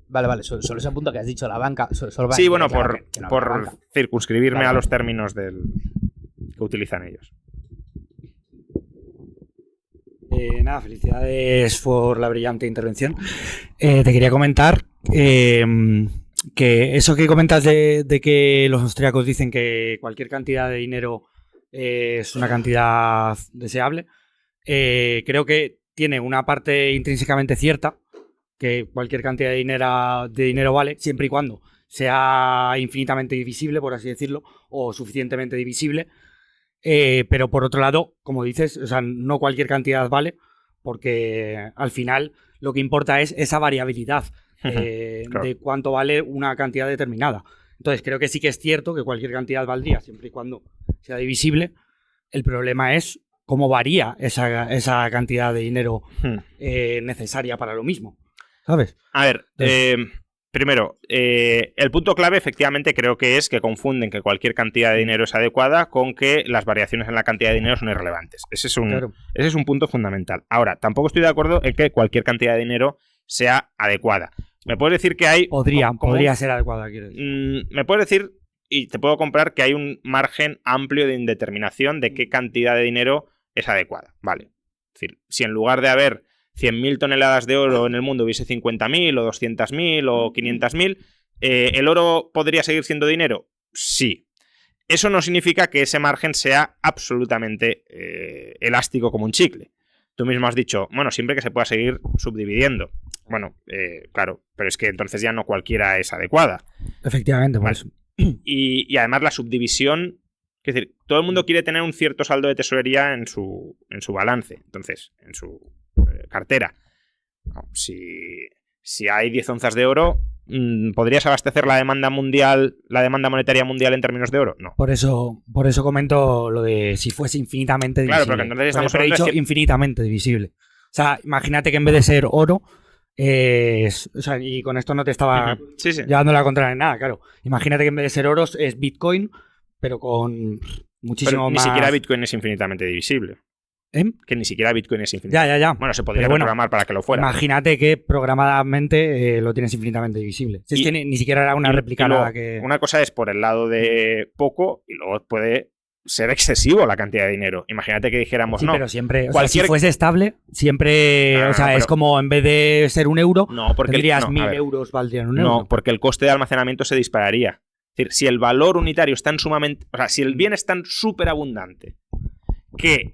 Vale, solo ese punto que has dicho, la banca. Sí, bueno, por banca. circunscribirme a los términos que utilizan ellos. Nada, felicidades por la brillante intervención. Te quería comentar que eso que comentas de que los austríacos dicen que cualquier cantidad de dinero es una cantidad deseable, creo que tiene una parte intrínsecamente cierta, que cualquier cantidad de dinero vale, siempre y cuando sea infinitamente divisible, por así decirlo, o suficientemente divisible. Pero por otro lado, como dices, o sea, no cualquier cantidad vale, porque al final lo que importa es esa variabilidad Claro. de cuánto vale una cantidad determinada. Entonces creo que sí que es cierto que cualquier cantidad valdría siempre y cuando sea divisible. El problema es cómo varía esa cantidad de dinero necesaria para lo mismo, ¿sabes? A ver, primero, el punto clave efectivamente creo que es que confunden que cualquier cantidad de dinero es adecuada con que las variaciones en la cantidad de dinero son irrelevantes. Ese es un punto fundamental. Ahora, tampoco estoy de acuerdo en que cualquier cantidad de dinero sea adecuada. Me puedes decir que hay... Podría ser adecuada, quiero decir. Me puedes decir, y te puedo comprar, que hay un margen amplio de indeterminación de qué cantidad de dinero es adecuada. Vale. Es decir, si en lugar de haber 100.000 toneladas de oro en el mundo hubiese 50.000 o 200.000 o 500.000, ¿el oro podría seguir siendo dinero? Sí. Eso no significa que ese margen sea absolutamente elástico como un chicle. Tú mismo has dicho, bueno, siempre que se pueda seguir subdividiendo. Bueno, claro, pero es que entonces ya no cualquiera es adecuada. Efectivamente, por Vale. eso. Y además la subdivisión, es decir, todo el mundo quiere tener un cierto saldo de tesorería en su balance, entonces, en su cartera. No, si hay 10 onzas de oro, ¿podrías abastecer la demanda monetaria mundial en términos de oro? No. Por eso comento lo de si fuese infinitamente divisible. Claro, pero que entonces estamos Pero he hablando dicho de infinitamente divisible. O sea, imagínate que en vez de ser oro, o sea, y con esto no te estaba Sí. llevando la contraria en nada, claro. Imagínate que en vez de ser oro es Bitcoin, pero con muchísimo Pero más... ni siquiera Bitcoin es infinitamente divisible. ¿Eh? Que ni siquiera Bitcoin es infinitamente. Ya. Bueno, se podría Pero bueno, programar para que lo fuera. Imagínate que programadamente lo tienes infinitamente divisible. Si es que ni siquiera era una réplica luego, nada que... Una cosa es por el lado de poco y luego puede ser excesivo la cantidad de dinero. Imagínate que dijéramos, Sí, no. pero siempre, o cualquier- sea, si fuese estable, siempre, No, o sea, pero- es como en vez de ser un euro, No, porque tendrías no, a 1.000 ver. euros valdrían un No, euro. porque el coste de almacenamiento se dispararía. Es decir, si el valor unitario es tan sumamente... O sea, si el bien es tan súper abundante que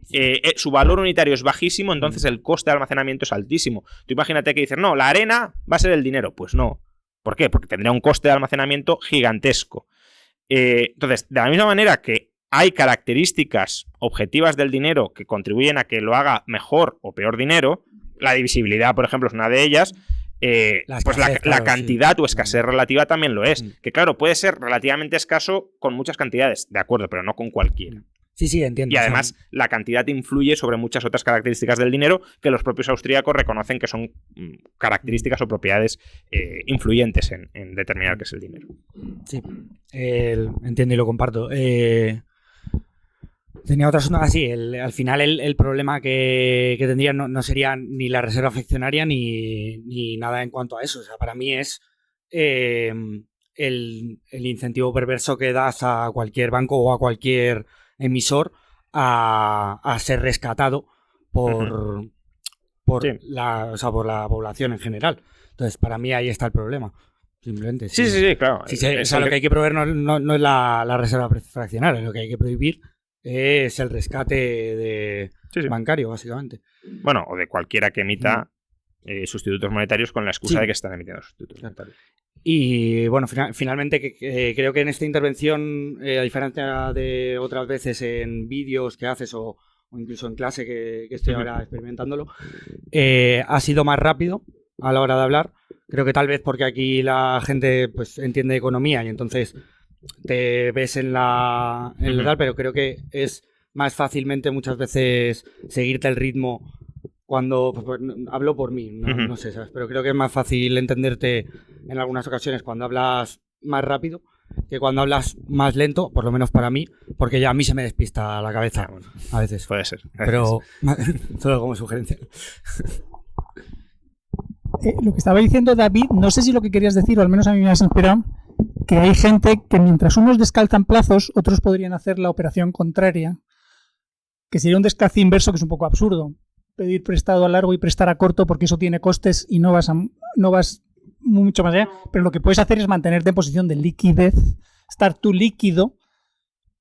su valor unitario es bajísimo, entonces el coste de almacenamiento es altísimo. Tú imagínate que dices, no, la arena va a ser el dinero. Pues no. ¿Por qué? Porque tendría un coste de almacenamiento gigantesco. Entonces, de la misma manera que hay características objetivas del dinero que contribuyen a que lo haga mejor o peor dinero, la divisibilidad, por ejemplo, es una de ellas. Pues escasez, la claro, cantidad sí. o escasez relativa también lo es. Mm. Que claro, puede ser relativamente escaso con muchas cantidades, de acuerdo, pero no con cualquiera. Sí, entiendo. Y o sea, además, la cantidad influye sobre muchas otras características del dinero que los propios austríacos reconocen que son características o propiedades influyentes en determinar qué es el dinero. sí, entiendo y lo comparto. Tenía otra asunto así. Al final el problema que tendría no sería ni la reserva fraccionaria ni nada en cuanto a eso. O sea, para mí es el incentivo perverso que das a cualquier banco o a cualquier emisor a ser rescatado por Sí. por la población en general. Entonces, para mí ahí está el problema. Simplemente. Sí, claro. O sea, lo que hay que prohibir no es la reserva fraccionaria. Lo que hay que prohibir es el rescate bancario, básicamente. Bueno, o de cualquiera que emita sustitutos monetarios con la excusa de que están emitiendo sustitutos monetarios. Y bueno, finalmente creo que en esta intervención, a diferencia de otras veces en vídeos que haces o incluso en clase que estoy ahora experimentándolo, ha sido más rápido a la hora de hablar. Creo que tal vez porque aquí la gente pues entiende economía y entonces te ves en la tal, pero creo que es más fácilmente muchas veces seguirte el ritmo cuando hablo por mí, no sé, ¿sabes? Pero creo que es más fácil entenderte en algunas ocasiones cuando hablas más rápido que cuando hablas más lento, por lo menos para mí, porque ya a mí se me despista la cabeza a veces. Puede ser. Pero solo como sugerencia. Lo que estaba diciendo David, no sé si lo que querías decir, o al menos a mí me has inspirado, que hay gente que mientras unos descalzan plazos, otros podrían hacer la operación contraria, que sería un descalce inverso, que es un poco absurdo. Pedir prestado a largo y prestar a corto porque eso tiene costes y no vas mucho más allá, pero lo que puedes hacer es mantenerte en posición de liquidez, estar tú líquido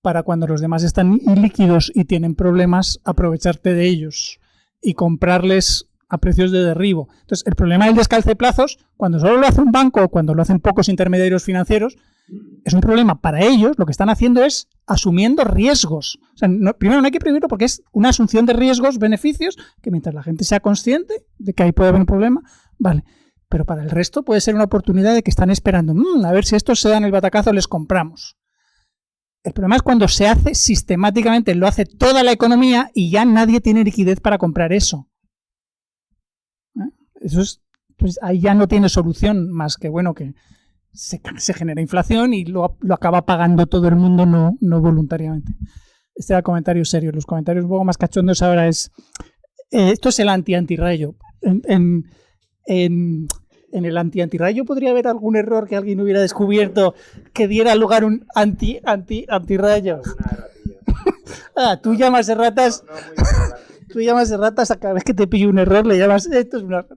para cuando los demás están ilíquidos y tienen problemas, aprovecharte de ellos y comprarles a precios de derribo. Entonces, el problema del descalce de plazos, cuando solo lo hace un banco o cuando lo hacen pocos intermediarios financieros, es un problema para ellos. Lo que están haciendo es asumiendo riesgos. O sea, primero no hay que prohibirlo porque es una asunción de riesgos, beneficios, que mientras la gente sea consciente de que ahí puede haber un problema, vale. Pero para el resto puede ser una oportunidad de que están esperando, a ver si estos se dan el batacazo, les compramos. El problema es cuando se hace sistemáticamente, lo hace toda la economía y ya nadie tiene liquidez para comprar eso. Eso es, pues ahí ya no tiene solución más que bueno que se genera inflación y lo acaba pagando todo el mundo no voluntariamente. Este era el comentario serio. Los comentarios un poco más cachondos ahora es esto es el anti-antirrayo. En el anti-antirrayo podría haber algún error que alguien hubiera descubierto que diera lugar a un anti-antirrayo. Tú llamas de ratas. Tú llamas de ratas a cada vez que te pille un error, le llamas esto es una rata.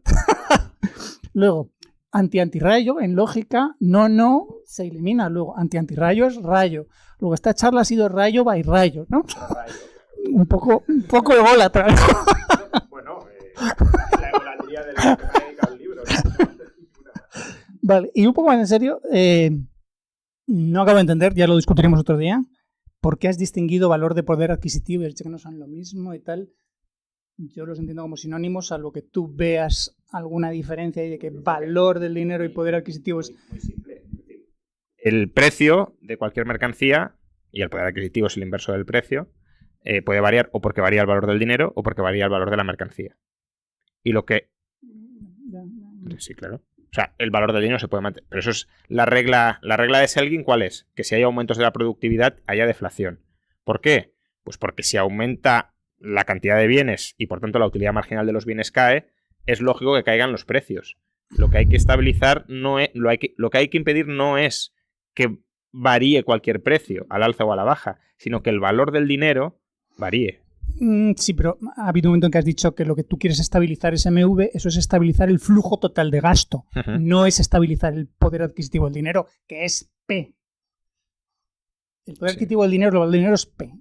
Luego, anti-antirrayo, en lógica, no, se elimina. Luego, anti-antirrayo es rayo. Luego, esta charla ha sido rayo by rayo, ¿no? Un poco ególatra. Bueno, la egolatría de la que me ha dedicado el libro. Vale, y un poco más en serio, no acabo de entender, ya lo discutiremos otro día, ¿por qué has distinguido valor de poder adquisitivo y has dicho que no son lo mismo y tal? Yo los entiendo como sinónimos, salvo que tú veas alguna diferencia y de que valor del dinero y poder adquisitivo es... Muy simple. El precio de cualquier mercancía, y el poder adquisitivo es el inverso del precio, puede variar o porque varía el valor del dinero o porque varía el valor de la mercancía. Y lo que... Sí, claro. O sea, el valor del dinero se puede mantener. Pero eso es la regla. La regla de Selgin, ¿cuál es? Que si hay aumentos de la productividad, haya deflación. ¿Por qué? Pues porque si aumenta la cantidad de bienes y por tanto la utilidad marginal de los bienes cae, es lógico que caigan los precios. Lo que hay que estabilizar no es, lo que hay que impedir no es que varíe cualquier precio al alza o a la baja, sino que el valor del dinero varíe. Sí, pero ha habido un momento en que has dicho que lo que tú quieres estabilizar es MV, eso es estabilizar el flujo total de gasto, no es estabilizar el poder adquisitivo del dinero, que es P. El poder adquisitivo del dinero, el dinero es P.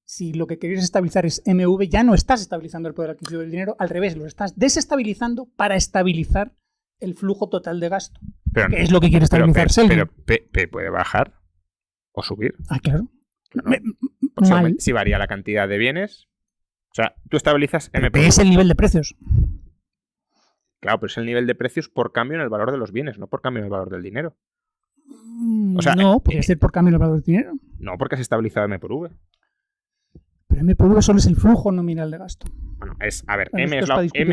Si lo que quieres estabilizar es MV, ya no estás estabilizando el poder adquisitivo del dinero, al revés, lo estás desestabilizando para estabilizar el flujo total de gasto. Pero, que es lo que quiere estabilizar Selgin. Pero P puede bajar o subir. Ah, claro. Si varía la cantidad de bienes. O sea, tú estabilizas M. P es el nivel de precios. Claro, pero es el nivel de precios por cambio en el valor de los bienes, no por cambio en el valor del dinero. O sea, no, podría ser por cambio en el valor del dinero. No, porque has estabilizado M por V. Pero M por V solo es el flujo nominal de gasto. Bueno, a ver, bueno, M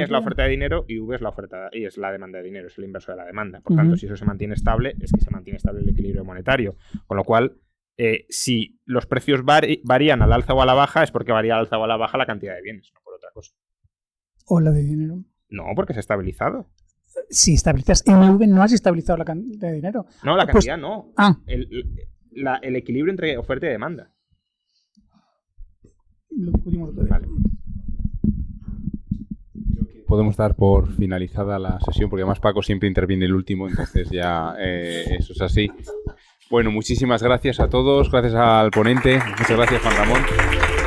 es la oferta de dinero y V es la oferta y es la demanda de dinero, es el inverso de la demanda. Por tanto, si eso se mantiene estable, es que se mantiene estable el equilibrio monetario. Con lo cual, si los precios varían al alza o a la baja, es porque varía al alza o a la baja la cantidad de bienes, no por otra cosa. O la de dinero. No, porque se ha estabilizado. Si estabilizas MV, no has estabilizado la cantidad de dinero. No, la Pues- cantidad no. Ah, El equilibrio entre oferta y demanda. lo discutimos otro día. Vale. Podemos dar por finalizada la sesión, porque además Paco siempre interviene el último, entonces ya eso es así. Bueno, muchísimas gracias a todos, gracias al ponente, muchas gracias Juan Ramón.